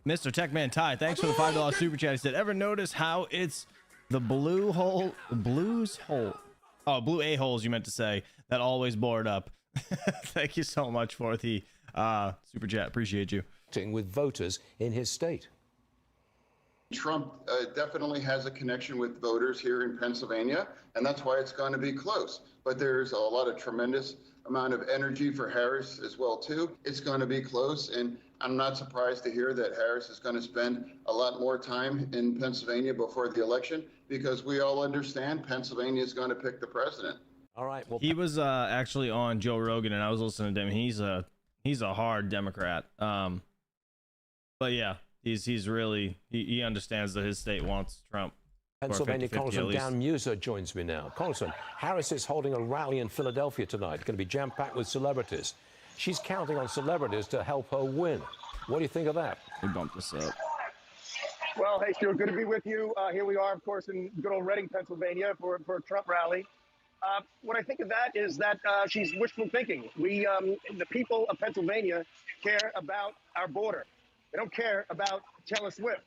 Mr. Techman Ty, thanks for the $5 super chat. He said, ever notice how it's the blue a-holes you meant to say, that always board up? Thank you so much for the super chat. Appreciate you. With voters in his state. Trump definitely has a connection with voters here in Pennsylvania, and that's why it's going to be close. But there's a lot of tremendous amount of energy for Harris as well, too. It's going to be close, and I'm not surprised to hear that Harris is going to spend a lot more time in Pennsylvania before the election, because we all understand Pennsylvania is going to pick the president. All right. Well, he was actually on Joe Rogan, and I was listening to him. He's a hard Democrat. But yeah, he's really he understands that his state wants Trump. Pennsylvania Congressman Dan Muser joins me now. Congressman, Harris is holding a rally in Philadelphia tonight. Going to be jam-packed with celebrities. She's counting on celebrities to help her win. What do you think of that? We bumped this up. Well, hey, Stuart, good to be with you. Here we are, of course, in good old Reading, Pennsylvania, for a Trump rally. What I think of that is that she's wishful thinking. The people of Pennsylvania, care about our border. They don't care about Taylor Swift.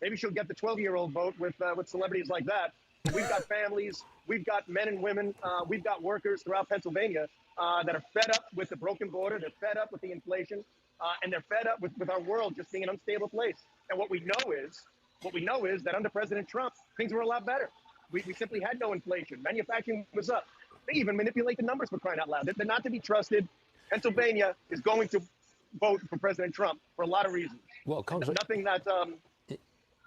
Maybe she'll get the 12-year-old vote with celebrities like that. We've got families, we've got men and women, we've got workers throughout Pennsylvania that are fed up with the broken border. They're fed up with the inflation, and they're fed up with our world just being an unstable place. And what we know is that under President Trump, things were a lot better. We simply had no inflation. Manufacturing was up. They even manipulate the numbers, for crying out loud. They're not to be trusted. Pennsylvania is going to vote for President Trump for a lot of reasons. Well, nothing that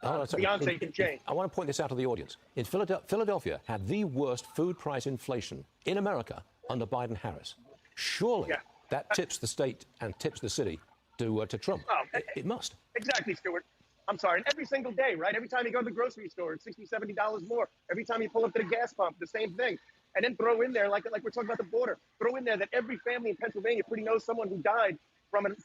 Beyonce can change. I want to point this out to the audience. In Philadelphia had the worst food price inflation in America under Biden-Harris. Surely that tips the state and tips the city to Trump. Oh, it must. Exactly, Stuart. I'm sorry. And every single day, right? Every time you go to the grocery store, it's $60, $70 more. Every time you pull up to the gas pump, the same thing. And then throw in there, like we're talking about the border, throw in there that every family in Pennsylvania pretty knows someone who died from an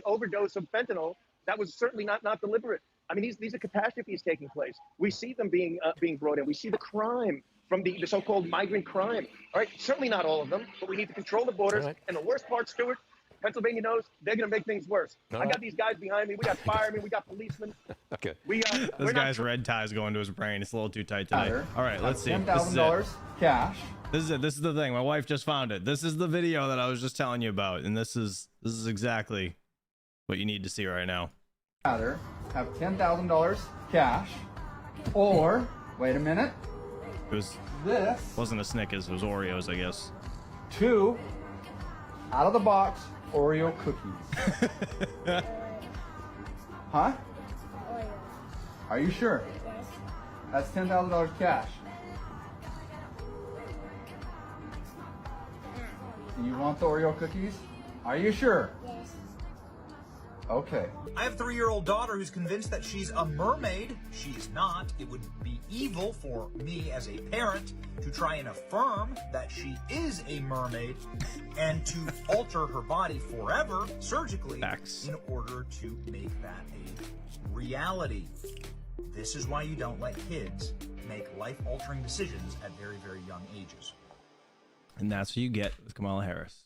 overdose of fentanyl that was certainly not deliberate. I mean, these are catastrophes taking place. We see them being brought in. We see the crime from the so-called migrant crime. All right, certainly not all of them, but we need to control the borders. Right. And the worst part, Stuart, Pennsylvania knows they're going to make things worse. I got these guys behind me. We got firemen. We got policemen. Okay. This guy's red tie is going to his brain. It's a little too tight today. All right, let's see. $10,000 cash. This is it. This is the thing. My wife just found it. This is the video that I was just telling you about, and this is exactly what you need to see right now. Either have $10,000 cash, or wait a minute. This wasn't a Snickers. It was Oreos, I guess. 2 out of the box Oreo cookies. Huh? Are you sure? Yes. That's $10,000 cash. Do you want the Oreo cookies? Are you sure? Yes. Okay. I have a 3-year-old daughter who's convinced that she's a mermaid. She's not. It would be evil for me as a parent to try and affirm that she is a mermaid and to alter her body forever surgically in order to make that a reality. This is why you don't let kids make life-altering decisions at very, very young ages. And that's what you get with Kamala Harris.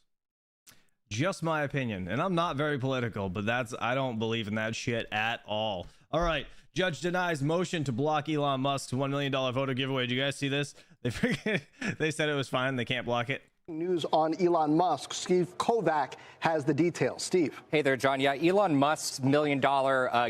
Just my opinion, and I'm not very political, but I don't believe in that shit at all. All right, judge denies motion to block Elon Musk's $1 million voter giveaway. Did you guys see this? They said it was fine. They can't block it. News on Elon Musk. Steve Kovac has the details. Steve. Hey there, John. Yeah, Elon Musk's $1 million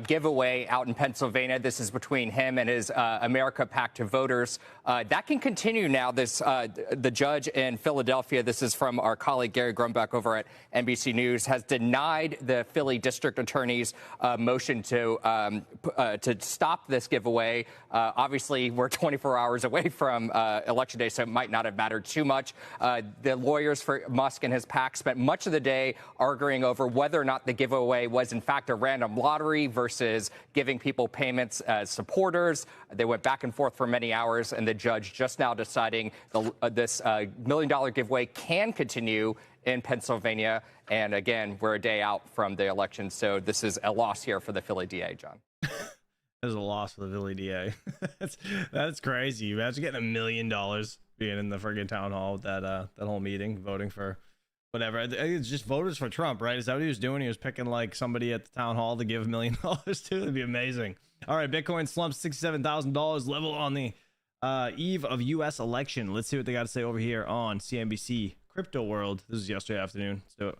giveaway out in Pennsylvania. This is between him and his America Pact to voters. That can continue now. The judge in Philadelphia, this is from our colleague Gary Grumback over at NBC News, has denied the Philly district attorney's motion to stop this giveaway. Obviously, we're 24 hours away from Election Day, so it might not have mattered too much. the lawyers for Musk and his PAC spent much of the day arguing over whether or not the giveaway was, in fact, a random lottery versus giving people payments as supporters. They went back and forth for many hours, and the judge just now deciding this $1 million giveaway can continue in Pennsylvania. And again, we're a day out from the election, so this is a loss here for the Philly DA, John. There's a loss for the Philly DA. That's crazy. Imagine getting $1 million being in the friggin' town hall with that whole meeting, voting for whatever. I think it's just voters for Trump, right? Is that what he was doing? He was picking like somebody at the town hall to give $1 million to. It'd be amazing. All right, Bitcoin slumps $67,000 level on the eve of U.S. election. Let's see what they got to say over here on CNBC Crypto World. This is yesterday afternoon. Let's do it.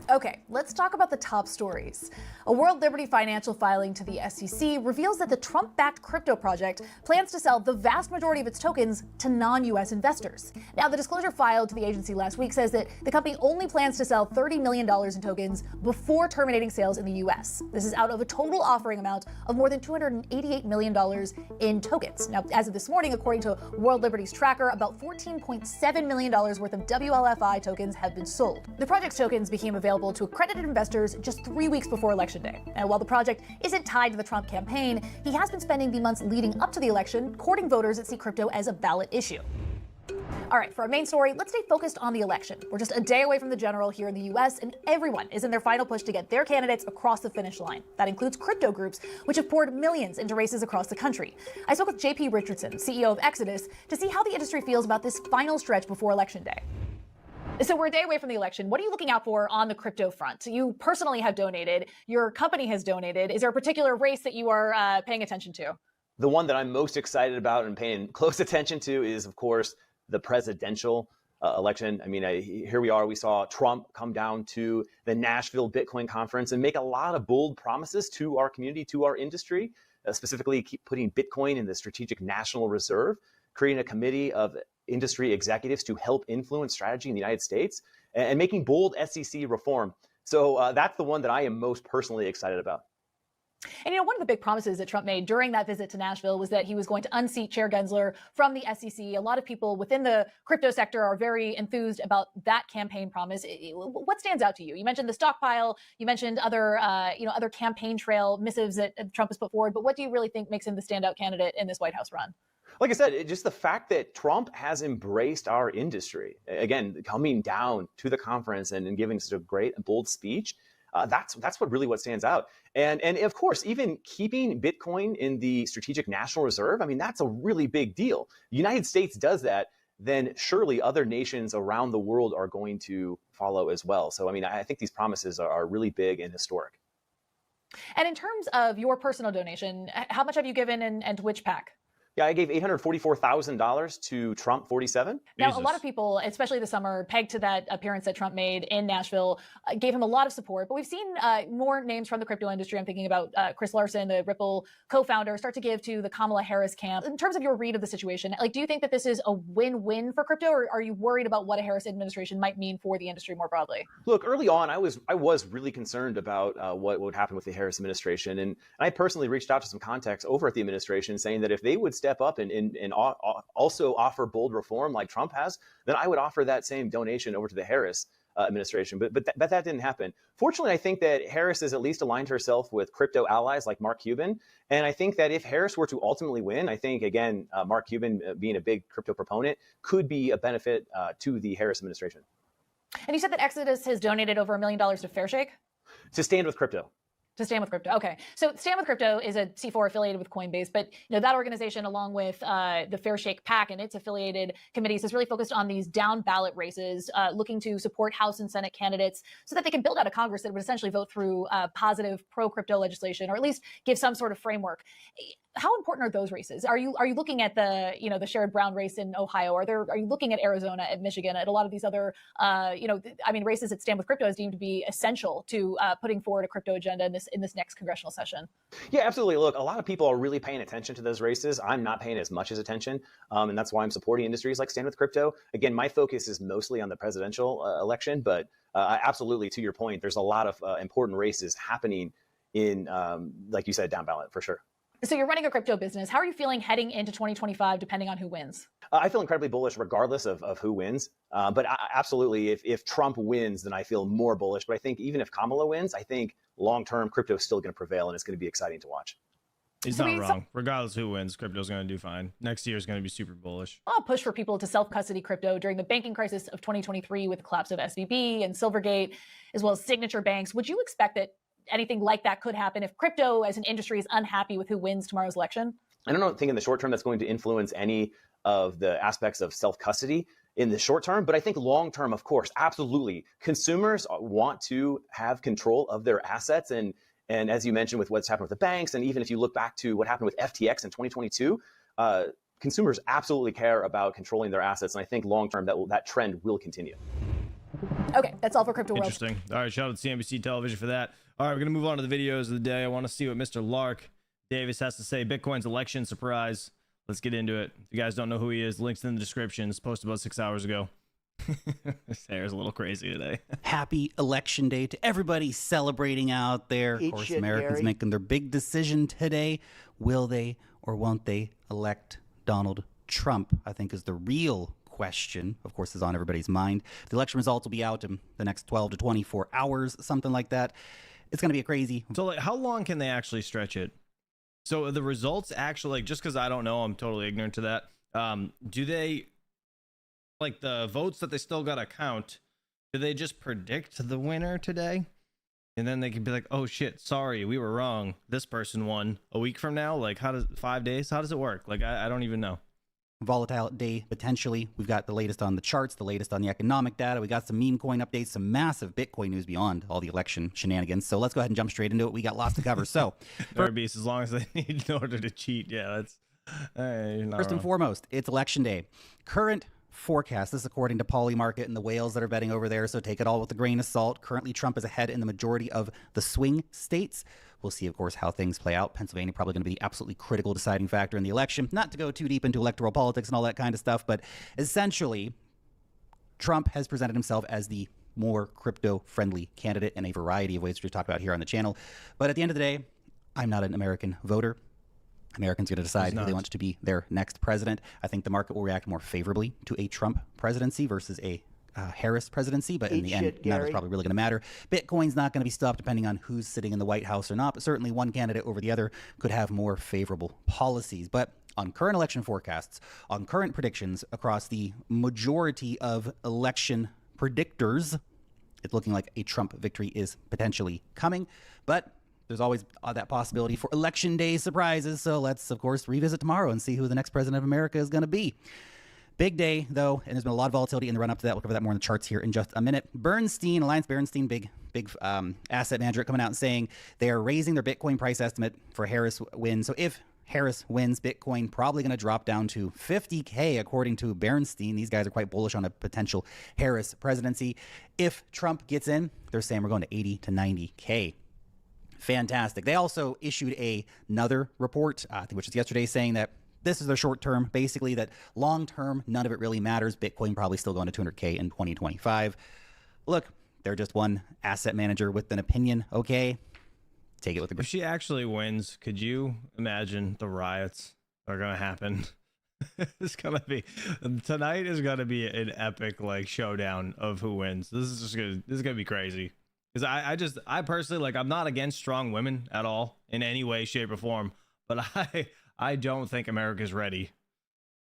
Okay, let's talk about the top stories. A World Liberty Financial filing to the SEC reveals that the Trump-backed crypto project plans to sell the vast majority of its tokens to non-U.S. investors. Now, the disclosure filed to the agency last week says that the company only plans to sell $30 million in tokens before terminating sales in the U.S. This is out of a total offering amount of more than $288 million in tokens. Now, as of this morning, according to World Liberty's tracker, about $14.7 million worth of WLFI tokens have been sold. The project's tokens became available to accredited investors just 3 weeks before Election Day. And while the project isn't tied to the Trump campaign, he has been spending the months leading up to the election courting voters that see crypto as a ballot issue. All right, for our main story, let's stay focused on the election. We're just a day away from the general here in the U.S., and everyone is in their final push to get their candidates across the finish line. That includes crypto groups, which have poured millions into races across the country. I spoke with JP Richardson, CEO of Exodus, to see how the industry feels about this final stretch before Election Day. So we're a day away from the election. What are you looking out for on the crypto front? You personally have donated. Your company has donated. Is there a particular race that you are paying attention to? The one that I'm most excited about and paying close attention to is, of course, the presidential election. I mean, here we are. We saw Trump come down to the Nashville Bitcoin conference and make a lot of bold promises to our community, to our industry, specifically keep putting Bitcoin in the Strategic National Reserve, creating a committee of industry executives to help influence strategy in the United States, and making bold SEC reform. So that's the one that I am most personally excited about. And, one of the big promises that Trump made during that visit to Nashville was that he was going to unseat Chair Gensler from the SEC. A lot of people within the crypto sector are very enthused about that campaign promise. What stands out to you? You mentioned the stockpile. You mentioned other campaign trail missives that Trump has put forward. But what do you really think makes him the standout candidate in this White House run? Like I said, just the fact that Trump has embraced our industry, again, coming down to the conference and giving such a great and bold speech, that's what stands out. And of course, even keeping Bitcoin in the Strategic National Reserve, I mean, that's a really big deal. The United States does that, then surely other nations around the world are going to follow as well. So, I mean, I think these promises are really big and historic. And in terms of your personal donation, how much have you given and to which PAC? Yeah, I gave $844,000 to Trump 47. Now, a lot of people, especially this summer, pegged to that appearance that Trump made in Nashville, gave him a lot of support. But we've seen more names from the crypto industry. I'm thinking about Chris Larson, the Ripple co-founder, start to give to the Kamala Harris camp. In terms of your read of the situation, do you think that this is a win-win for crypto, or are you worried about what a Harris administration might mean for the industry more broadly? Look, early on, I was really concerned about what would happen with the Harris administration. And I personally reached out to some contacts over at the administration saying that if they would step up and also offer bold reform like Trump has, then I would offer that same donation over to the Harris administration. But that didn't happen. Fortunately, I think that Harris has at least aligned herself with crypto allies like Mark Cuban. And I think that if Harris were to ultimately win, I think, again, Mark Cuban being a big crypto proponent could be a benefit to the Harris administration. And you said that Exodus has donated over $1 million to Fairshake? To Stand with Crypto. To Stand with Crypto. Okay. So Stand with Crypto is a C4 affiliated with Coinbase, but that organization, along with the Fairshake PAC and its affiliated committees, is really focused on these down ballot races, looking to support House and Senate candidates so that they can build out a Congress that would essentially vote through positive pro-crypto legislation, or at least give some sort of framework. How important are those races? Are you looking at the Sherrod Brown race in Ohio? Are you looking at Arizona, at Michigan, at a lot of these other races that Stand with Crypto is deemed to be essential to putting forward a crypto agenda in this next congressional session? Yeah, absolutely. Look, a lot of people are really paying attention to those races. I'm not paying as much attention, and that's why I'm supporting industries like Stand with Crypto. Again, my focus is mostly on the presidential election, but absolutely, to your point, there's a lot of important races happening in, like you said, down ballot for sure. So you're running a crypto business. How are you feeling heading into 2025, depending on who wins? I feel incredibly bullish regardless of who wins. But absolutely, if Trump wins, then I feel more bullish. But I think even if Kamala wins, I think long-term crypto is still going to prevail, and it's going to be exciting to watch. He's not wrong. Regardless who wins, crypto's going to do fine. Next year is going to be super bullish. A push for people to self-custody crypto during the banking crisis of 2023 with the collapse of SVB and Silvergate, as well as signature banks. Would you expect that anything like that could happen if crypto as an industry is unhappy with who wins tomorrow's election? I don't think in the short term that's going to influence any of the aspects of self-custody in the short term, but I think long term, of course, absolutely. Consumers want to have control of their assets, and as you mentioned with what's happened with the banks, and even if you look back to what happened with FTX in 2022, consumers absolutely care about controlling their assets, and I think long term that trend will continue. Okay, that's all for Crypto World. Interesting. All right, shout out to CNBC television for that. All right, we're gonna move on to the videos of the day. I want to see what Mr. Lark Davis has to say. Bitcoin's election surprise. Let's get into it. If you guys don't know who he is, links in the description. It's posted about 6 hours ago. His hair is a little crazy today. Happy election day to everybody celebrating out there. Of course, Americans making their big decision today. Will they or won't they elect Donald Trump? I think is the real question. Of course, is on everybody's mind. The election results will be out in the next 12 to 24 hours, something like that. It's going to be a crazy. So, like, how long can they actually stretch it? So the results actually, like, just because I don't know, I'm totally ignorant to that. Do they, like, the votes that they still got to count, do they just predict the winner today? And then they can be like, oh shit, sorry, we were wrong. This person won a week from now. Like, how does 5 days? How does it work? Like, I don't even know. Volatile day, potentially. We've got the latest on the charts, the latest on the economic data. We got some meme coin updates, some massive Bitcoin news beyond all the election shenanigans. So let's go ahead and jump straight into it. We got lots to cover. So, beast, as long as they need in order to cheat. Yeah, that's first and foremost, it's election day. Current forecast, this is according to Polymarket and the whales that are betting over there, so take it all with a grain of salt. Currently, Trump is ahead in the majority of the swing states. We'll see, of course, how things play out. Pennsylvania probably going to be the absolutely critical deciding factor in the election. Not to go too deep into electoral politics and all that kind of stuff, but essentially, Trump has presented himself as the more crypto-friendly candidate in a variety of ways, which we talk about here on the channel. But at the end of the day, I'm not an American voter. Americans are going to decide who they want to be their next president. I think the market will react more favorably to a Trump presidency versus a Harris presidency, but in the end, none of it's probably really going to matter. Bitcoin's not going to be stopped depending on who's sitting in the White House or not, but certainly one candidate over the other could have more favorable policies. But on current election forecasts, on current predictions across the majority of election predictors, it's looking like a Trump victory is potentially coming, but there's always that possibility for election day surprises. So let's, of course, revisit tomorrow and see who the next president of America is going to be. Big day, though, and there's been a lot of volatility in the run-up to that. We'll cover that more in the charts here in just a minute. Bernstein, Alliance Bernstein, big asset manager, coming out and saying they are raising their Bitcoin price estimate for Harris win. So if Harris wins, Bitcoin probably going to drop down to 50K, according to Bernstein. These guys are quite bullish on a potential Harris presidency. If Trump gets in, they're saying we're going to 80 to 90K. Fantastic. They also issued another report, I think, which was yesterday, saying that this is their short term, basically, that long term, none of it really matters. Bitcoin probably still going to 200K in 2025. Look, they're just one asset manager with an opinion, okay? Take it with a grain. If she actually wins, could you imagine the riots that are going to happen? It's going to be, tonight is going to be an epic, like, showdown of who wins. This is going to be crazy. Because I personally, like, I'm not against strong women at all in any way, shape, or form, but I don't think America's ready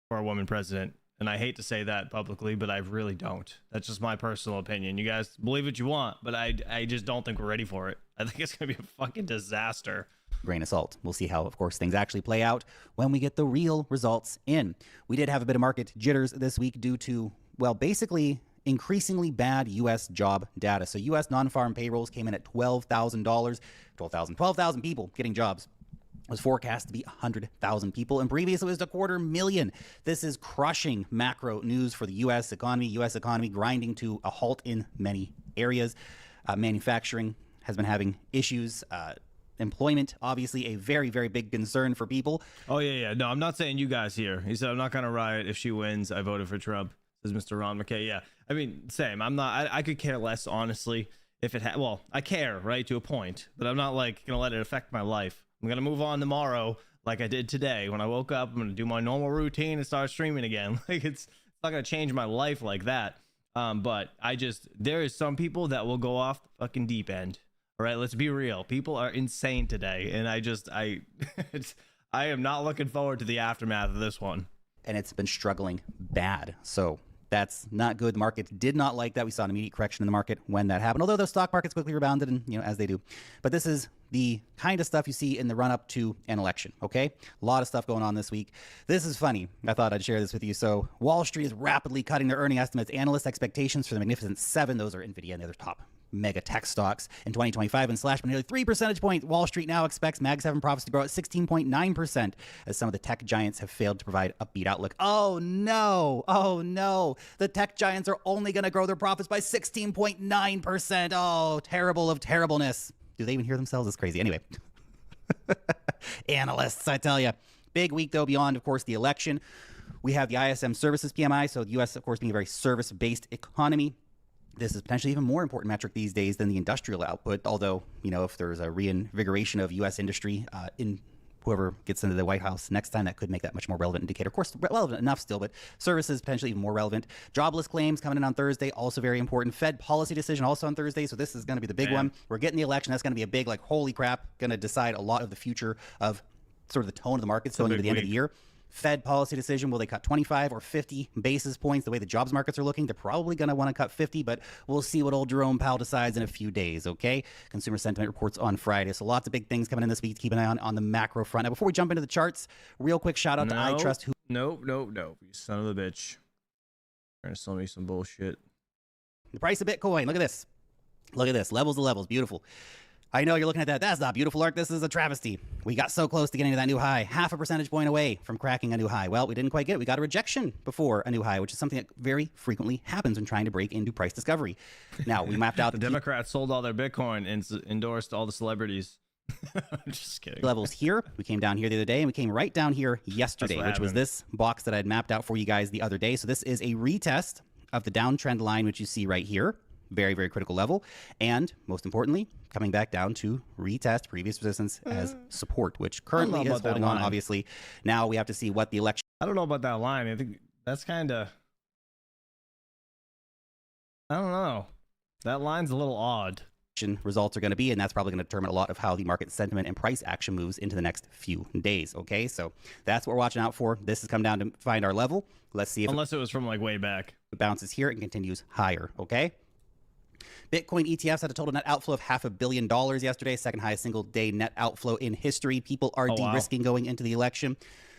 for a woman president. And I hate to say that publicly, but I really don't. That's just my personal opinion. You guys believe what you want, but I just don't think we're ready for it. I think it's going to be a fucking disaster. Grain of salt. We'll see how, of course, things actually play out when we get the real results in. We did have a bit of market jitters this week due to, well, basically increasingly bad U.S. job data. So U.S. non-farm payrolls came in at $12,000, 12,000 people getting jobs. Was forecast to be 100,000 people, and previously it was 250,000. This is crushing macro news for the U.S. economy. U.S. economy grinding to a halt in many areas. Manufacturing has been having issues. Employment, obviously, a very, very big concern for people. Oh, yeah. No, I'm not saying you guys here. He said, I'm not going to riot if she wins. I voted for Trump, says Mr. Ron McKay. Yeah, I mean, same. I'm not, I could care less, honestly, if it well, I care, right, to a point, but I'm not, like, going to let it affect my life. I'm going to move on tomorrow like I did today. When I woke up, I'm going to do my normal routine and start streaming again. Like it's not going to change my life like that. But there is some people that will go off the fucking deep end. All right, let's be real. People are insane today. And I am not looking forward to the aftermath of this one. And it's been struggling bad. So that's not good. The market did not like that. We saw an immediate correction in the market when that happened, although the stock markets quickly rebounded, and as they do. But this is the kind of stuff you see in the run up to an election. Okay, a lot of stuff going on this week. This is funny. I thought I'd share this with you. So Wall Street is rapidly cutting their earning estimates. Analyst expectations for the Magnificent Seven, those are Nvidia and the other top mega tech stocks, in 2025 and slashed by nearly 3 percentage points. Wall Street now expects Mag 7 profits to grow at 16.9% as some of the tech giants have failed to provide upbeat outlook. Oh no, the tech giants are only going to grow their profits by 16.9%. Oh, terrible of terribleness. Do they even hear themselves? It's crazy. Anyway, analysts, I tell you. Big week though, beyond of course the election. We have the ISM services PMI, so the U.S. of course being a very service-based economy. This is potentially even more important metric these days than the industrial output, although, if there's a reinvigoration of U.S. industry in whoever gets into the White House next time, that could make that much more relevant indicator. Of course, relevant enough still, but services potentially even more relevant. Jobless claims coming in on Thursday, also very important. Fed policy decision also on Thursday, so this is going to be the big one. We're getting the election. That's going to be a big, holy crap, going to decide a lot of the future of sort of the tone of the markets going into the end of the year. Fed policy decision, will they cut 25 or 50 basis points? The way the jobs markets are looking, they're probably going to want to cut 50, but we'll see what old Jerome Powell decides in a few days, okay? Consumer sentiment reports on Friday. So lots of big things coming in this week to keep an eye on the macro front. Now, before we jump into the charts, real quick shout out to iTrust. Nope, you son of a bitch. Trying to sell me some bullshit. The price of Bitcoin, look at this. Look at this, levels to levels, beautiful. I know you're looking at that. That's not beautiful, Ark. This is a travesty. We got so close to getting to that new high, half a percentage point away from cracking a new high. Well, we didn't quite get it. We got a rejection before a new high, which is something that very frequently happens when trying to break into price discovery. Now, we mapped out the Democrats sold all their Bitcoin and endorsed all the celebrities. I'm just kidding. Levels here. We came down here the other day, and we came right down here yesterday, which was this box that I had mapped out for you guys the other day. So this is a retest of the downtrend line, which you see right here. Very, very critical level. And most importantly, coming back down to retest previous resistance as support, which currently is holding on, obviously. Now we have to see what the election... I don't know about that line. I think that's kind of... I don't know. That line's a little odd. Results are going to be, and that's probably going to determine a lot of how the market sentiment and price action moves into the next few days. Okay, so that's what we're watching out for. This has come down to find our level. Let's see if... Unless it was from way back. It bounces here and continues higher, okay? Bitcoin ETFs had a total net outflow of $500 million yesterday, second highest single day net outflow in history. People are de-risking going into the election.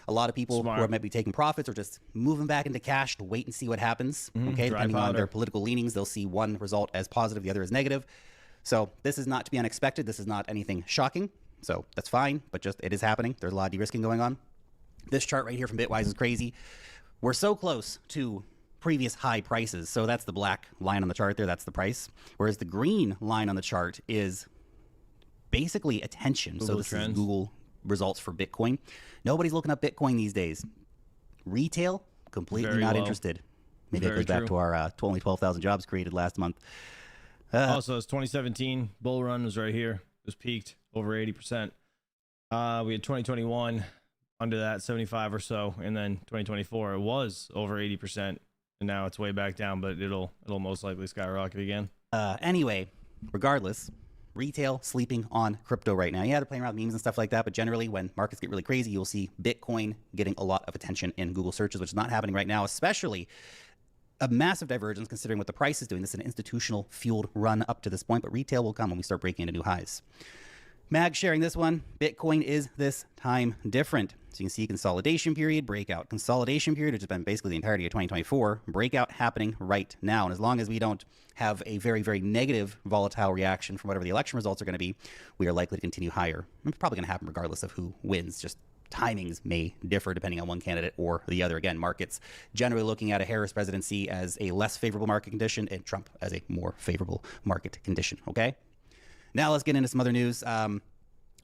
A lot of people who are maybe taking profits or just moving back into cash to wait and see what happens. Okay, depending on their political leanings, they'll see one result as positive, the other as negative. So this is not to be unexpected. This is not anything shocking. So that's fine, but just it is happening. There's a lot of de-risking going on. This chart right here from Bitwise is crazy. We're so close to previous high prices. So that's the black line on the chart there. That's the price. Whereas the green line on the chart is basically attention. So this is Google results for Bitcoin. Nobody's looking up Bitcoin these days. Retail, completely not interested. Maybe it goes back to our only 12,000 jobs created last month. Also, it's 2017 bull run was right here. It was peaked over 80%. We had 2021 under that 75 or so, and then 2024 it was over 80%. And now it's way back down, but it'll most likely skyrocket again. Anyway, regardless, retail sleeping on crypto right now. Yeah, they're playing around with memes and stuff like that, but generally when markets get really crazy, you'll see Bitcoin getting a lot of attention in Google searches, which is not happening right now, especially a massive divergence considering what the price is doing. This is an institutional fueled run up to this point, but retail will come when we start breaking into new highs. Mag sharing this one. Bitcoin is this time different. So you can see consolidation period, breakout. Consolidation period, which has been basically the entirety of 2024. Breakout happening right now. And as long as we don't have a very, very negative volatile reaction from whatever the election results are going to be, we are likely to continue higher. It's probably going to happen regardless of who wins. Just timings may differ depending on one candidate or the other. Again, markets generally looking at a Harris presidency as a less favorable market condition and Trump as a more favorable market condition. Okay? Now let's get into some other news.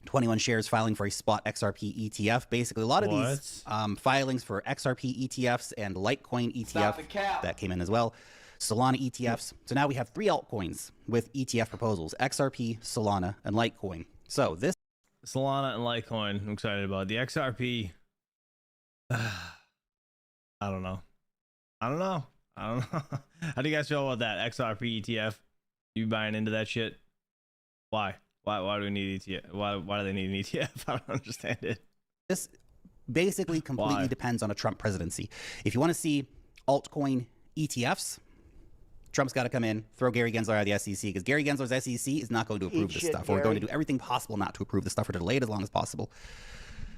21 shares filing for a spot XRP ETF. Basically, a lot of these filings for XRP ETFs and Litecoin ETF that came in as well. Solana ETFs. So now we have 3 altcoins with ETF proposals: XRP, Solana, and Litecoin. So this Solana and Litecoin, I'm excited about. The XRP, I don't know. How do you guys feel about that XRP ETF? You buying into that shit? Why do we need ETF? Why do they need an ETF? I don't understand it. This basically completely depends on a Trump presidency. If you want to see altcoin ETFs, Trump's got to come in, throw Gary Gensler out of the SEC, because Gary Gensler's SEC is not going to approve this stuff. We're going to do everything possible not to approve this stuff or to delay it as long as possible.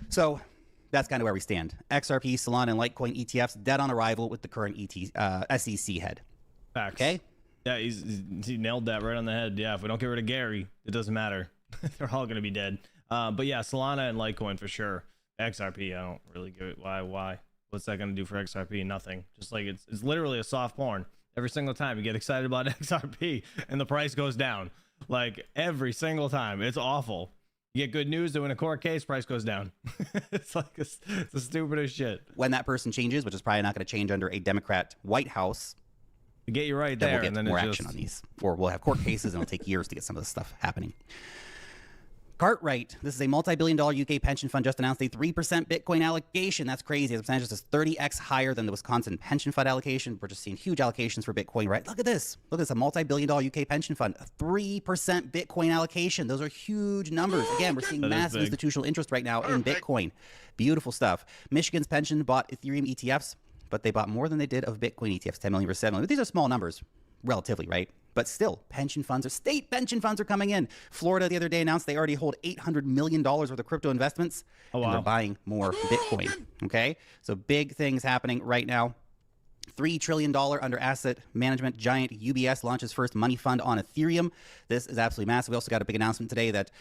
So that's kind of where we stand. XRP, Solana, and Litecoin ETFs dead on arrival with the current SEC head. Facts. Okay? Yeah, he nailed that right on the head. Yeah, if we don't get rid of Gary, it doesn't matter. They're all going to be dead. But yeah, Solana and Litecoin for sure. XRP, I don't really give it. Why? What's that going to do for XRP? Nothing. Just like it's literally a soft porn. Every single time you get excited about XRP and the price goes down. Like every single time. It's awful. You get good news, they win a court case, price goes down. It's like it's the stupidest shit. When that person changes, which is probably not going to change under a Democrat White House, to get you right there, we'll get and then more action on these. Or we'll have court cases and it'll take years to get some of this stuff happening. Cartwright, this is a multi-billion-dollar UK pension fund, just announced a 3% Bitcoin allocation. That's crazy. The percentage is 30x higher than the Wisconsin pension fund allocation. We're just seeing huge allocations for Bitcoin, right? Look at this. Look at this, a multi-billion-dollar UK pension fund, a 3% Bitcoin allocation. Those are huge numbers. Again, we're seeing massive institutional interest right now in Bitcoin. Beautiful stuff. Michigan's pension bought Ethereum ETFs, but they bought more than they did of Bitcoin ETFs, 10 million versus 7 million. But these are small numbers, relatively, right? But still, pension funds, or state pension funds, are coming in. Florida the other day announced they already hold $800 million worth of crypto investments, and they're buying more Bitcoin. Okay, so big things happening right now. $3 trillion under asset management giant UBS launches first money fund on Ethereum. This is absolutely massive. We also got a big announcement today that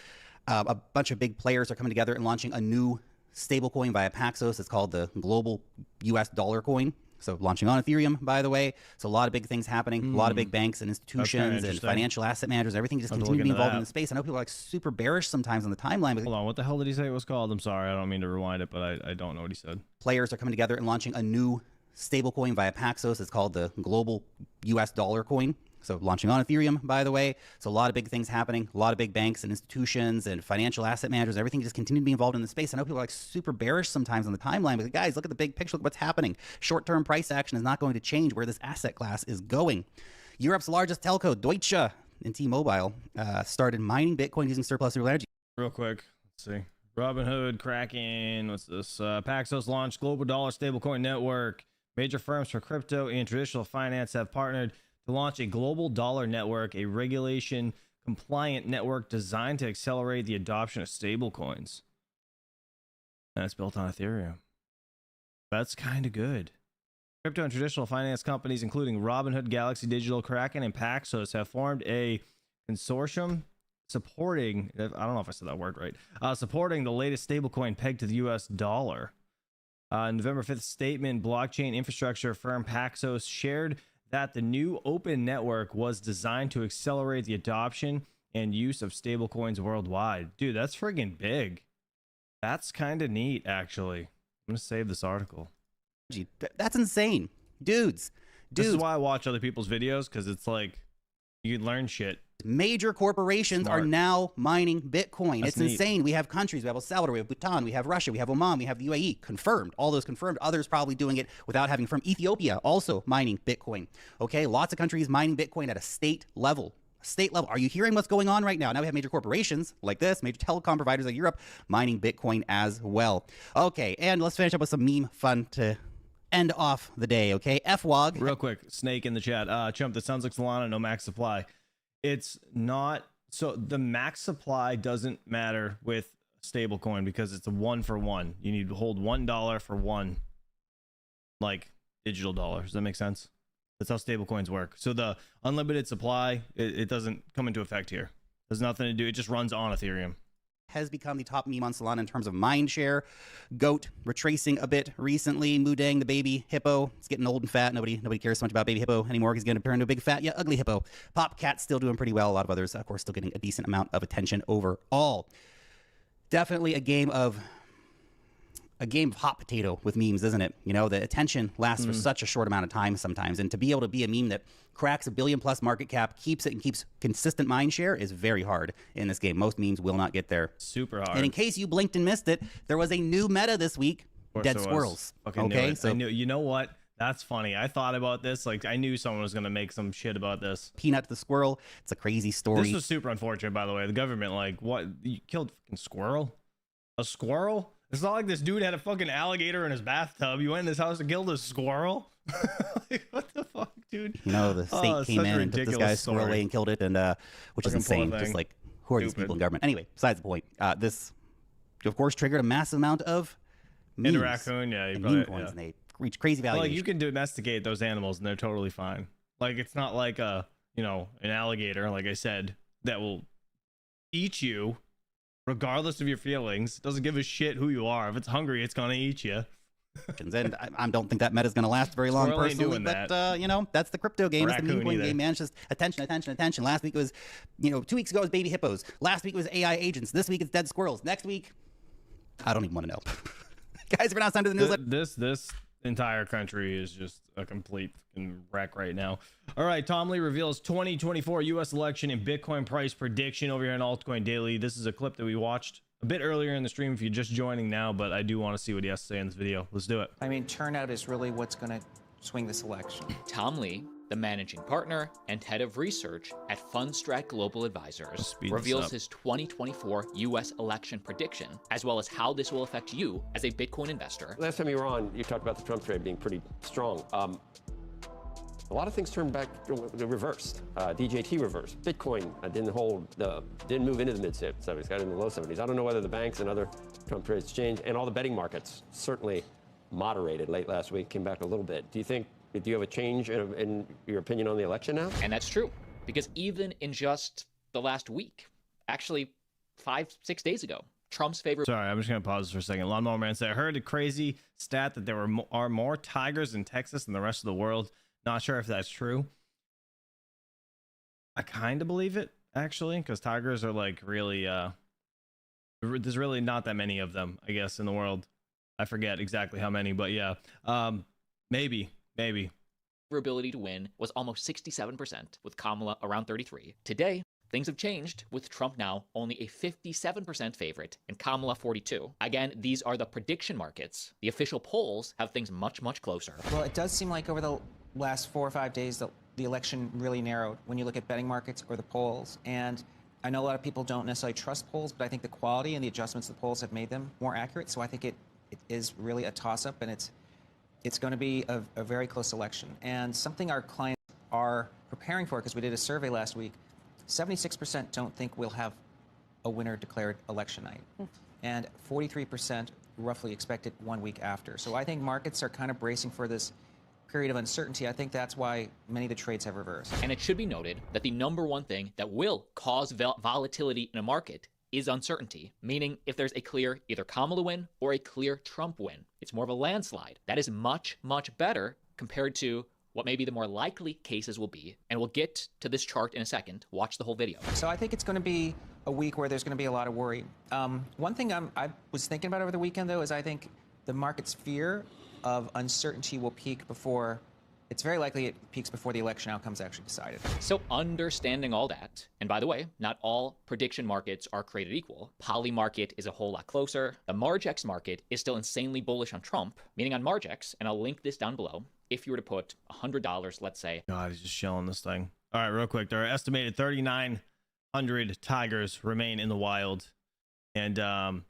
a bunch of big players are coming together and launching a new stablecoin via Paxos. It's called the Global US Dollar Coin. So launching on Ethereum, by the way. So a lot of big things happening. A lot of big banks and institutions and financial asset managers. Everything just continue to be involved in the space. I know people are like super bearish sometimes on the timeline. Hold on, what the hell did he say it was called? I'm sorry, I don't mean to rewind it, but I don't know what he said. Players are coming together and launching a new stablecoin via Paxos. It's called the Global US Dollar Coin. So launching on Ethereum, by the way. So a lot of big things happening. A lot of big banks and institutions and financial asset managers. Everything just continue to be involved in the space. I know people are like super bearish sometimes on the timeline, but guys, look at the big picture. Look what's happening. Short-term price action is not going to change where this asset class is going. Europe's largest telco, Deutsche and T-Mobile, started mining Bitcoin using surplus renewable energy. Real quick, let's see. Robinhood, Kraken, what's this? Paxos launched Global Dollar Stablecoin Network. Major firms for crypto and traditional finance have partnered to launch a global dollar network, a regulation compliant network designed to accelerate the adoption of stablecoins. And it's built on Ethereum. That's kind of good. Crypto and traditional finance companies, including Robinhood, Galaxy Digital, Kraken, and Paxos, have formed a consortium supporting, I don't know if I said that word right, supporting the latest stablecoin pegged to the US dollar. November 5th statement, blockchain infrastructure firm Paxos shared that the new open network was designed to accelerate the adoption and use of stablecoins worldwide. Dude, that's friggin' big. That's kind of neat, actually. I'm going to save this article. That's insane. Dudes. This is why I watch other people's videos, because it's like, you can learn shit. Major corporations are now mining Bitcoin. That's it's insane. We have countries. We have El Salvador, we have Bhutan, we have Russia, we have Oman, we have the UAE. Confirmed. All those confirmed. Others probably doing it without having from Ethiopia also mining Bitcoin. Okay, lots of countries mining Bitcoin at a state level. State level. Are you hearing what's going on right now? Now we have major corporations like this, major telecom providers like Europe mining Bitcoin as well. Okay, and let's finish up with some meme fun to end off the day, okay? FWOG. Real quick, Snake in the chat. Chump, that sounds like Solana, no max supply. It's not, so the max supply doesn't matter with stablecoin because it's a 1-for-1. You need to hold $1 for one, like, digital dollar. Does that make sense? That's how stablecoins work. So the unlimited supply, it doesn't come into effect here. There's nothing to do. It just runs on Ethereum. Has become the top meme on Solana in terms of mind share. Goat retracing a bit recently. Mudang, the baby hippo, it's getting old and fat. Nobody cares so much about baby hippo anymore. He's going to turn into a big fat, ugly hippo. Popcat still doing pretty well. A lot of others, of course, still getting a decent amount of attention overall. Definitely a game of a game of hot potato with memes, isn't it? You know, the attention lasts for such a short amount of time sometimes. And to be able to be a meme that cracks $1 billion+ market cap, keeps it and keeps consistent mind share is very hard in this game. Most memes will not get there. Super hard. And in case you blinked and missed it, there was a new meta this week, dead squirrels. Okay, so you know what? That's funny. I thought about this. Like, I knew someone was going to make some shit about this. Peanut the squirrel. It's a crazy story. This was super unfortunate, by the way. The government, like, what? You killed a fucking squirrel? A squirrel? It's not like this dude had a fucking alligator in his bathtub. You went in his house and killed a squirrel? Like, what the fuck, dude? You know, the state came in and took this guy's squirrel away and killed it, and which is insane. Just like, who are these people in government? Anyway, besides the point, this, of course, triggered a massive amount of memes. In a raccoon, yeah. You meme coins, and they reach crazy valuation. Like, you can domesticate those animals, and they're totally fine. Like, it's not like an alligator, like I said, that will eat you regardless of your feelings. It doesn't give a shit who you are. If it's hungry, it's gonna eat you. And I don't think that meta is going to last very long personally, but that's the crypto game. It's the meme coin game, man. It's just attention. Last week it was, 2 weeks ago it was baby hippos. Last week it was AI agents. This week it's dead squirrels. Next week, I don't even want to know. Guys, we're now time to the newsletter. This entire country is just a complete fucking wreck right now. All right, Tom Lee reveals 2024 U.S. election and Bitcoin price prediction over here on Altcoin Daily. This is a clip that we watched a bit earlier in the stream if you're just joining now, but I do want to see what he has to say in this video. Let's do it. I mean, turnout is really what's going to swing this election. Tom Lee, the managing partner and head of research at Fundstrat Global Advisors, reveals his 2024 U.S. election prediction, as well as how this will affect you as a Bitcoin investor. Last time you were on, you talked about the Trump trade being pretty strong. A lot of things turned back, reversed. DJT reversed. Bitcoin didn't move into the mid-70s, got in the low 70s. I don't know whether the banks and other Trump trades changed, and all the betting markets certainly moderated late last week, came back a little bit. Do you have a change in your opinion on the election now? And that's true, because even in just the last week, actually 5-6 days ago, Trump's favorite. Sorry, I'm just going to pause for a second. Lawnmower Man said, I heard a crazy stat that there are more tigers in Texas than the rest of the world. Not sure if that's true. I kind of believe it, actually, because tigers are like really, there's really not that many of them, I guess, in the world. I forget exactly how many, but yeah, maybe. Ability to win was almost 67%, with Kamala around 33%. Today, things have changed, with Trump now only a 57% favorite and Kamala 42%. Again, these are the prediction markets. The official polls have things much, much closer. Well, it does seem like over the last 4 or 5 days, the election really narrowed when you look at betting markets or the polls. And I know a lot of people don't necessarily trust polls, but I think the quality and the adjustments to the polls have made them more accurate. So I think it is really a toss-up, and it's going to be a very close election. And something our clients are preparing for, because we did a survey last week, 76% don't think we'll have a winner declared election night. And 43% roughly expect it 1 week after. So I think markets are kind of bracing for this period of uncertainty. I think that's why many of the trades have reversed. And it should be noted that the number one thing that will cause volatility in a market is uncertainty, meaning if there's a clear either Kamala win or a clear Trump win, it's more of a landslide. That is much, much better compared to what maybe the more likely cases will be. And we'll get to this chart in a second. Watch the whole video. So I think it's going to be a week where there's going to be a lot of worry. One thing I was thinking about over the weekend, though, is I think the market's fear of uncertainty will peak before, it's very likely it peaks before the election outcome's actually decided. So understanding all that, and by the way, not all prediction markets are created equal. Poly market is a whole lot closer. The Margex market is still insanely bullish on Trump, meaning on Margex, and I'll link this down below. If you were to put $100, let's say. God, he's just shelling this thing. All right, real quick. There are estimated 3,900 tigers remain in the wild. And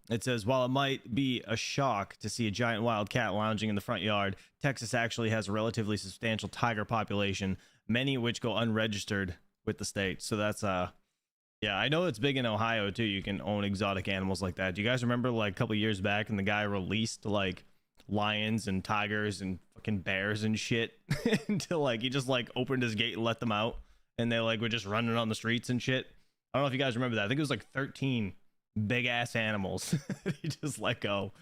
it says, while it might be a shock to see a giant wild cat lounging in the front yard, Texas actually has a relatively substantial tiger population, many of which go unregistered with the state. So that's, yeah, I know it's big in Ohio, too. You can own exotic animals like that. Do you guys remember, like, a couple of years back, and the guy released, like, lions and tigers and fucking bears and shit until, like, he just, like, opened his gate and let them out, and they, like, were just running on the streets and shit? I don't know if you guys remember that. I think it was, like, 13 big ass animals he just let go.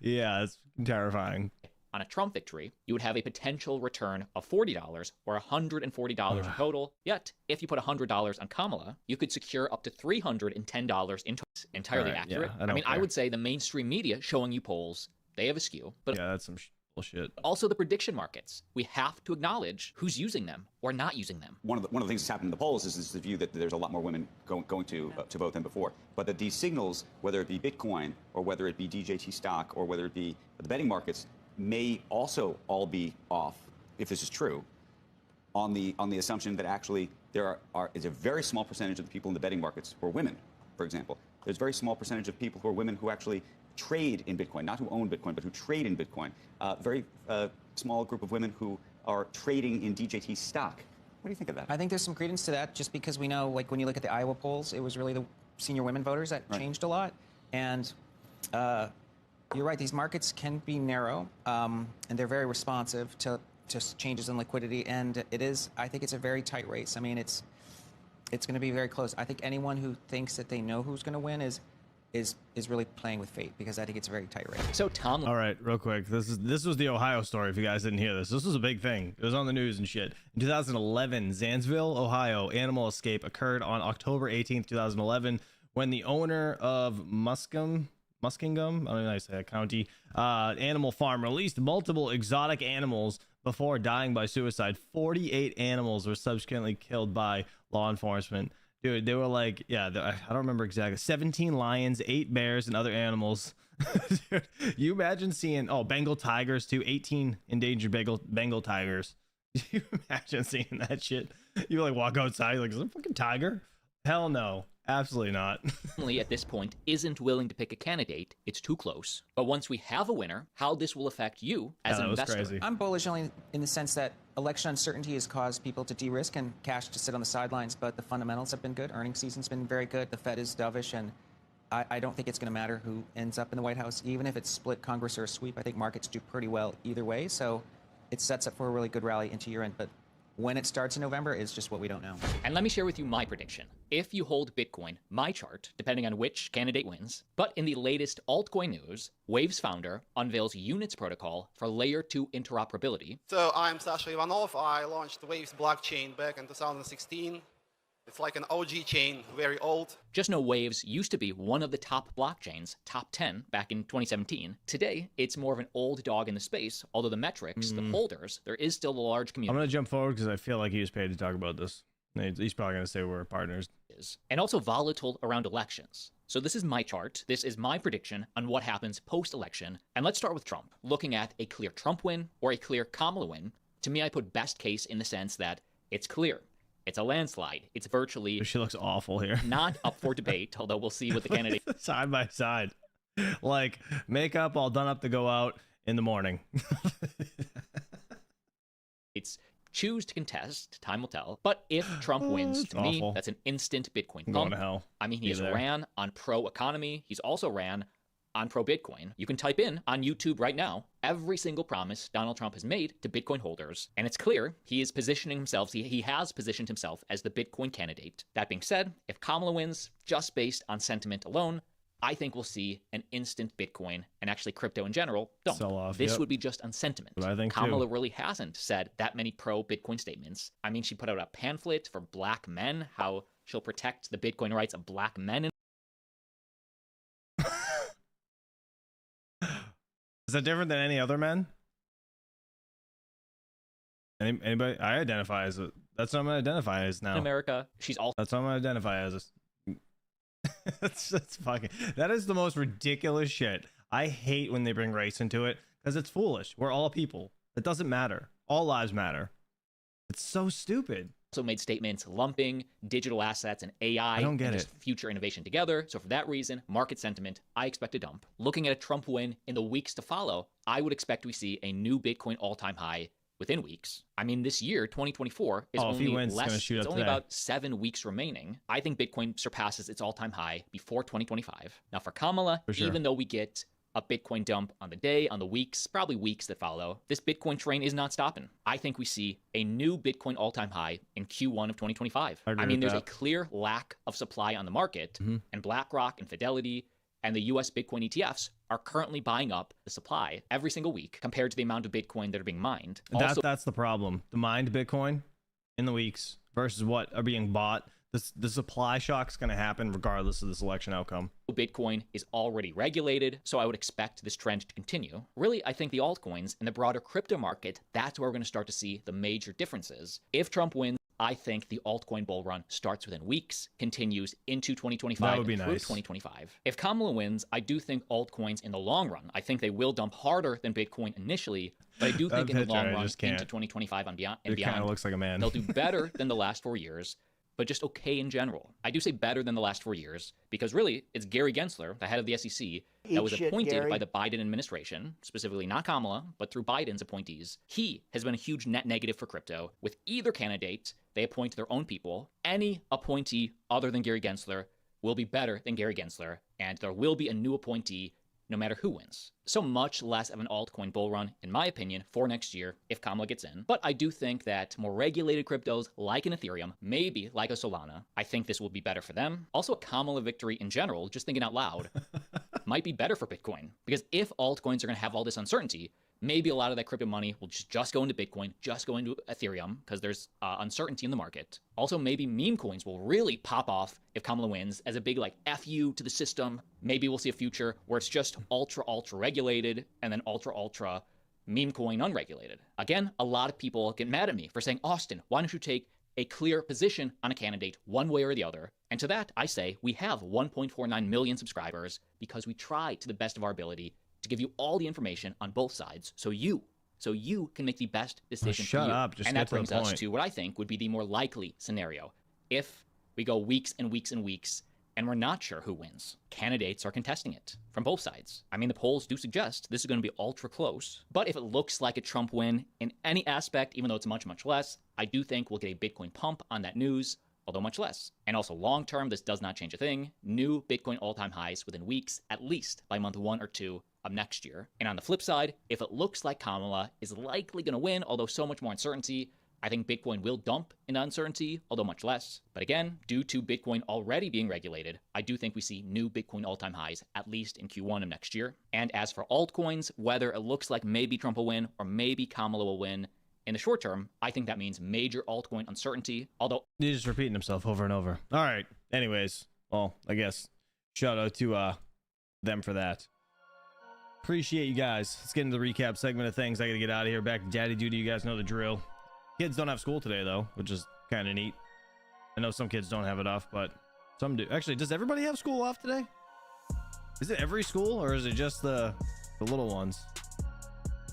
Yeah, it's terrifying. On a Trump victory, you would have a potential return of $40 or $140 in total. Yet, if you put $100 on Kamala, you could secure up to $310 in total. Entirely accurate. Yeah, I would say the mainstream media showing you polls They have a skew, but yeah, that's some bullshit. Also the prediction markets. We have to acknowledge who's using them or not using them. One of the things that's happened in the polls is the view that there's a lot more women going to vote than before. But that these signals, whether it be Bitcoin or whether it be DJT stock or whether it be the betting markets, may also all be off, if this is true, on the assumption that actually there is a very small percentage of the people in the betting markets who are women, for example. There's a very small percentage of people who are women who actually trade in Bitcoin, not who own Bitcoin, but who trade in Bitcoin. Very small group of women who are trading in DJT stock. What do you think of that? I think there's some credence to that, just because we know, like when you look at the Iowa polls, it was really the senior women voters that changed a lot. And you're right, these markets can be narrow, and they're very responsive to just changes in liquidity. And I think it's a very tight race. I mean, it's going to be very close. I think anyone who thinks that they know who's going to win is really playing with fate, because I think it's a very tight race. So Tom, all right, real quick, this was the Ohio story. If you guys didn't hear this was a big thing. It was on the news and shit. In 2011, Zanesville, Ohio, animal escape occurred on October 18th, 2011, when the owner of Muskingum, I don't know how to say that county, animal farm released multiple exotic animals before dying by suicide. 48 animals were subsequently killed by law enforcement. Dude, they were like, yeah, I don't remember exactly. 17 lions, 8 bears, and other animals. Dude, you imagine seeing, Bengal tigers too, 18 endangered Bengal tigers. You imagine seeing that shit? You like walk outside, you're like, is that a fucking tiger? Hell no, absolutely not. At this point isn't willing to pick a candidate. It's too close. But once we have a winner, how this will affect you as an investor. Crazy. I'm bullish only in the sense that election uncertainty has caused people to de-risk and cash to sit on the sidelines, but the fundamentals have been good. Earnings season's been very good. The Fed is dovish, and I don't think it's going to matter who ends up in the White House. Even if it's split Congress or a sweep, I think markets do pretty well either way. So it sets up for a really good rally into year end. But when it starts in November is just what we don't know. And let me share with you my prediction. If you hold Bitcoin, my chart, depending on which candidate wins, but in the latest altcoin news, Waves founder unveils Units protocol for layer 2 interoperability. So I'm Sasha Ivanov. I launched Waves blockchain back in 2016. It's like an OG chain, very old. Just know Waves used to be one of the top blockchains, top 10, back in 2017. Today, it's more of an old dog in the space, although the metrics, the holders, there is still a large community. I'm going to jump forward because I feel like he was paid to talk about this. He's probably going to say we're partners. And also volatile around elections. So this is my chart. This is my prediction on what happens post-election. And let's start with Trump. Looking at a clear Trump win or a clear Kamala win, to me, I put best case in the sense that it's clear. It's a landslide. It's virtually... She looks awful here. Not up for debate, although we'll see what the candidate... Side by side. Like, makeup all done up to go out in the morning. It's choose to contest. Time will tell. But if Trump wins, to me, that's an instant Bitcoin pump. Going to hell. I mean, he's ran on pro-economy. He's also ran on pro-Bitcoin. You can type in on YouTube right now every single promise Donald Trump has made to Bitcoin holders, and it's clear he is positioning himself, he has positioned himself as the Bitcoin candidate. That being said, if Kamala wins just based on sentiment alone, I think we'll see an instant Bitcoin and actually crypto in general dump. Sell off, this would be just on sentiment. I think Kamala really hasn't said that many pro-Bitcoin statements. I mean, she put out a pamphlet for black men, how she'll protect the Bitcoin rights of black men. Is that different than any other men? Anybody? I identify as that's what I'm going to identify as now. In America, she's also... That's what I'm going to identify as. That's fucking... That is the most ridiculous shit. I hate when they bring race into it because it's foolish. We're all people. It doesn't matter. All lives matter. It's so stupid. Also made statements lumping digital assets and AI I don't get and just future innovation together. So for that reason, market sentiment, I expect a dump. Looking at a Trump win in the weeks to follow, I would expect we see a new Bitcoin all-time high within weeks. I mean, this year, 2024, is it's only about 7 weeks remaining. I think Bitcoin surpasses its all-time high before 2025. Now for Kamala, even though we get a Bitcoin dump on the day, on the weeks, probably weeks that follow, this Bitcoin train is not stopping. I think we see a new Bitcoin all-time high in Q1 of 2025. I mean, there's a clear lack of supply on the market, and BlackRock and Fidelity and the US Bitcoin ETFs are currently buying up the supply every single week compared to the amount of Bitcoin that are being mined. That's the problem. The mined Bitcoin in the weeks versus what are being bought. the supply shock is going to happen regardless of this election outcome. Bitcoin is already regulated, so I would expect this trend to continue. Really, I think the altcoins and the broader crypto market, that's where we're going to start to see the major differences. If Trump wins, I think the altcoin bull run starts within weeks, continues into 2025 That would be and through nice. 2025. If Kamala wins, I do think altcoins in the long run, I think they will dump harder than Bitcoin initially, but I do think in the long run into 2025 and beyond, It kind of looks like a man. they'll do better than the last 4 years, but just okay in general. I do say better than the last 4 years because really it's Gary Gensler, the head of the SEC, that was appointed by the Biden administration, specifically not Kamala, but through Biden's appointees. He has been a huge net negative for crypto. With either candidate, they appoint their own people. Any appointee other than Gary Gensler will be better than Gary Gensler, and there will be a new appointee no matter who wins. So much less of an altcoin bull run, in my opinion, for next year if Kamala gets in. But I do think that more regulated cryptos like an Ethereum, maybe like a Solana, I think this will be better for them. Also, a Kamala victory in general, just thinking out loud, might be better for Bitcoin. Because if altcoins are going to have all this uncertainty, maybe a lot of that crypto money will just go into Bitcoin, just go into Ethereum, because there's uncertainty in the market. Also, maybe meme coins will really pop off if Kamala wins as a big, like, F you to the system. Maybe we'll see a future where it's just ultra regulated and then ultra meme coin unregulated. Again, a lot of people get mad at me for saying, Austin, why don't you take a clear position on a candidate one way or the other? And to that, I say we have 1.49 million subscribers because we try to the best of our ability to give you all the information on both sides so you can make the best decision for you. Shut up. Just and get that to the brings us point. to what I think would be the more likely scenario. If we go weeks and weeks and weeks and we're not sure who wins, candidates are contesting it from both sides. I mean, the polls do suggest this is going to be ultra close. But if it looks like a Trump win in any aspect, even though it's much, much less, I do think we'll get a Bitcoin pump on that news, although much less. And also long term, this does not change a thing. New Bitcoin all-time highs within weeks, at least by month 1 or 2 of next year. And on the flip side, if it looks like Kamala is likely going to win, although so much more uncertainty, I think Bitcoin will dump in uncertainty, although much less. But again, due to Bitcoin already being regulated, I do think we see new Bitcoin all-time highs, at least in Q1 of next year. And as for altcoins, whether it looks like maybe Trump will win or maybe Kamala will win, in the short term, I think that means major altcoin uncertainty, although... He's just repeating himself over and over. All right. Anyways, well, I guess shout out to them for that. Appreciate you guys. Let's get into the recap segment of things. I got to get out of here. Back to daddy duty. You guys know the drill. Kids don't have school today, though, which is kind of neat. I know some kids don't have it off, but some do. Actually, does everybody have school off today? Is it every school, or is it just the little ones?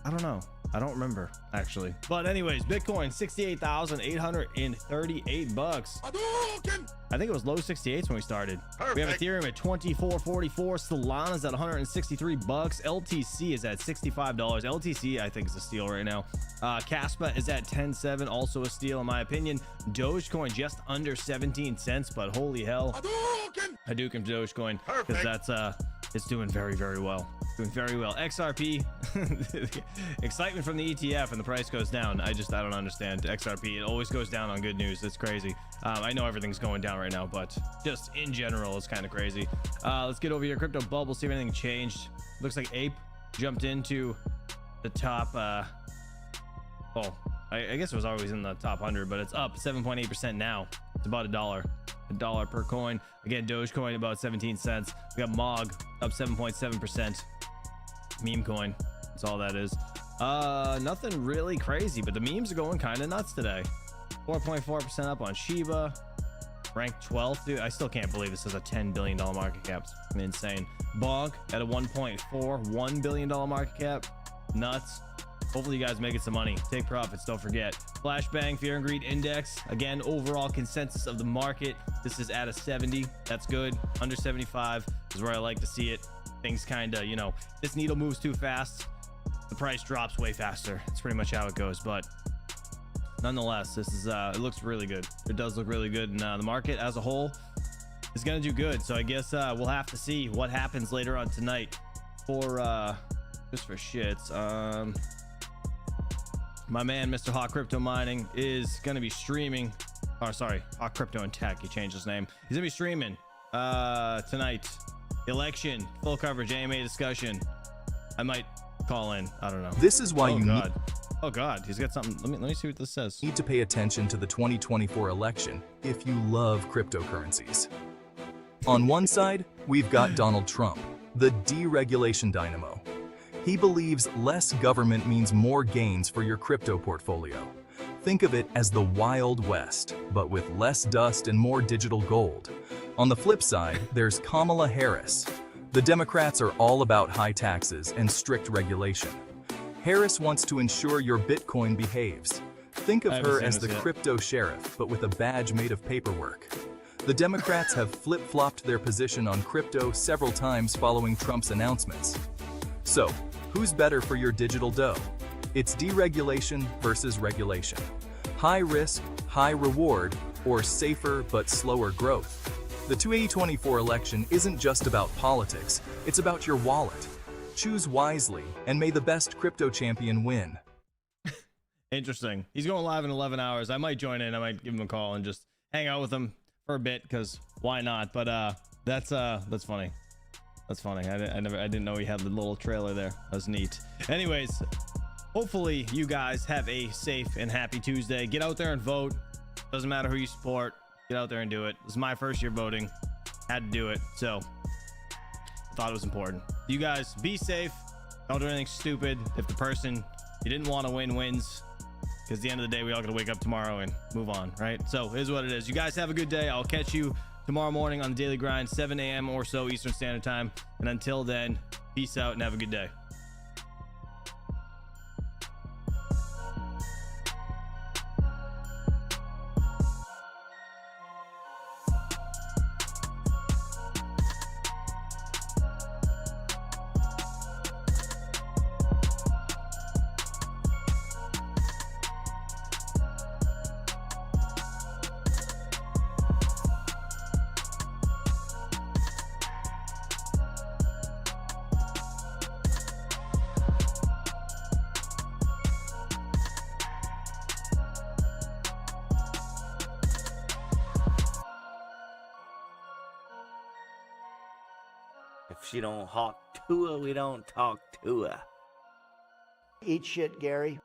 I don't know. I don't remember, actually. But anyways, Bitcoin, 68,838 bucks. I think it was low 68s when we started. Perfect. We have Ethereum at 2444. Solana's at 163 bucks. LTC is at $65. LTC, I think, is a steal right now. Caspa is at 10.7, also a steal in my opinion. Dogecoin just under 17 cents, but holy hell. Hadouken Dogecoin, because that's it's doing very, very well. Doing very well. XRP, excitement from the ETF and the price goes down. I don't understand XRP. It always goes down on good news. It's crazy. I know everything's going down right now, but just in general, it's kind of crazy. Let's get over here. Crypto bubble, see if anything changed. Looks like Ape jumped into the top. I guess it was always in the top 100, but it's up 7.8% now. It's about $1 per coin. Again, Dogecoin about 17 cents. We got MOG up 7.7%. Meme coin, that's all that is. Nothing really crazy, but the memes are going kind of nuts today. 4.4% up on Shiba. Ranked 12th, dude. I still can't believe this is a $10 billion market cap. It's insane. Bonk at a $1.41 billion market cap. Nuts. Hopefully you guys making some money. Take profits, don't forget. Flashbang Fear and Greed Index. Again, overall consensus of the market. This is at a 70. That's good. Under 75 is where I like to see it. Things kind of, this needle moves too fast. The price drops way faster. It's pretty much how it goes. But nonetheless, this is, it looks really good. It does look really good. And the market as a whole is going to do good. So I guess we'll have to see what happens later on tonight for, just for shits. My man, Mr. Hawk Crypto Mining, is going to be streaming. Oh, sorry, Hawk Crypto and Tech. He changed his name. He's going to be streaming tonight. Election, full coverage, AMA discussion. I might call in. I don't know. This is why you God. Oh God, he's got something. Let me see what this says. Need to pay attention to the 2024 election if you love cryptocurrencies. On one side, we've got Donald Trump, the deregulation dynamo. He believes less government means more gains for your crypto portfolio. Think of it as the Wild West, but with less dust and more digital gold. On the flip side, there's Kamala Harris. The Democrats are all about high taxes and strict regulation. Harris wants to ensure your Bitcoin behaves. Think of her as the crypto sheriff, but with a badge made of paperwork. The Democrats have flip-flopped their position on crypto several times following Trump's announcements. So, who's better for your digital dough? It's deregulation versus regulation. High risk, high reward, or safer but slower growth. The 2024 election isn't just about politics, it's about your wallet. Choose wisely, and may the best crypto champion win. Interesting. He's going live in 11 hours. I might join in. I might give him a call and just hang out with him for a bit, because why not? But that's funny. That's funny. I didn't know he had the little trailer there. That was neat. Anyways, hopefully you guys have a safe and happy Tuesday. Get out there and vote. Doesn't matter who you support. Get out there and do it. This is my first year voting. Had to do it, so I thought it was important. You guys be safe. Don't do anything stupid. If the person you didn't want to win wins, because at the end of the day, we all got to wake up tomorrow and move on, right? So it is what it is. You guys have a good day. I'll catch you tomorrow morning on the Daily Grind, 7 a.m. or so Eastern Standard Time. And until then, peace out and have a good day. If she don't hawk to her, we don't talk to her. Eat shit, Gary.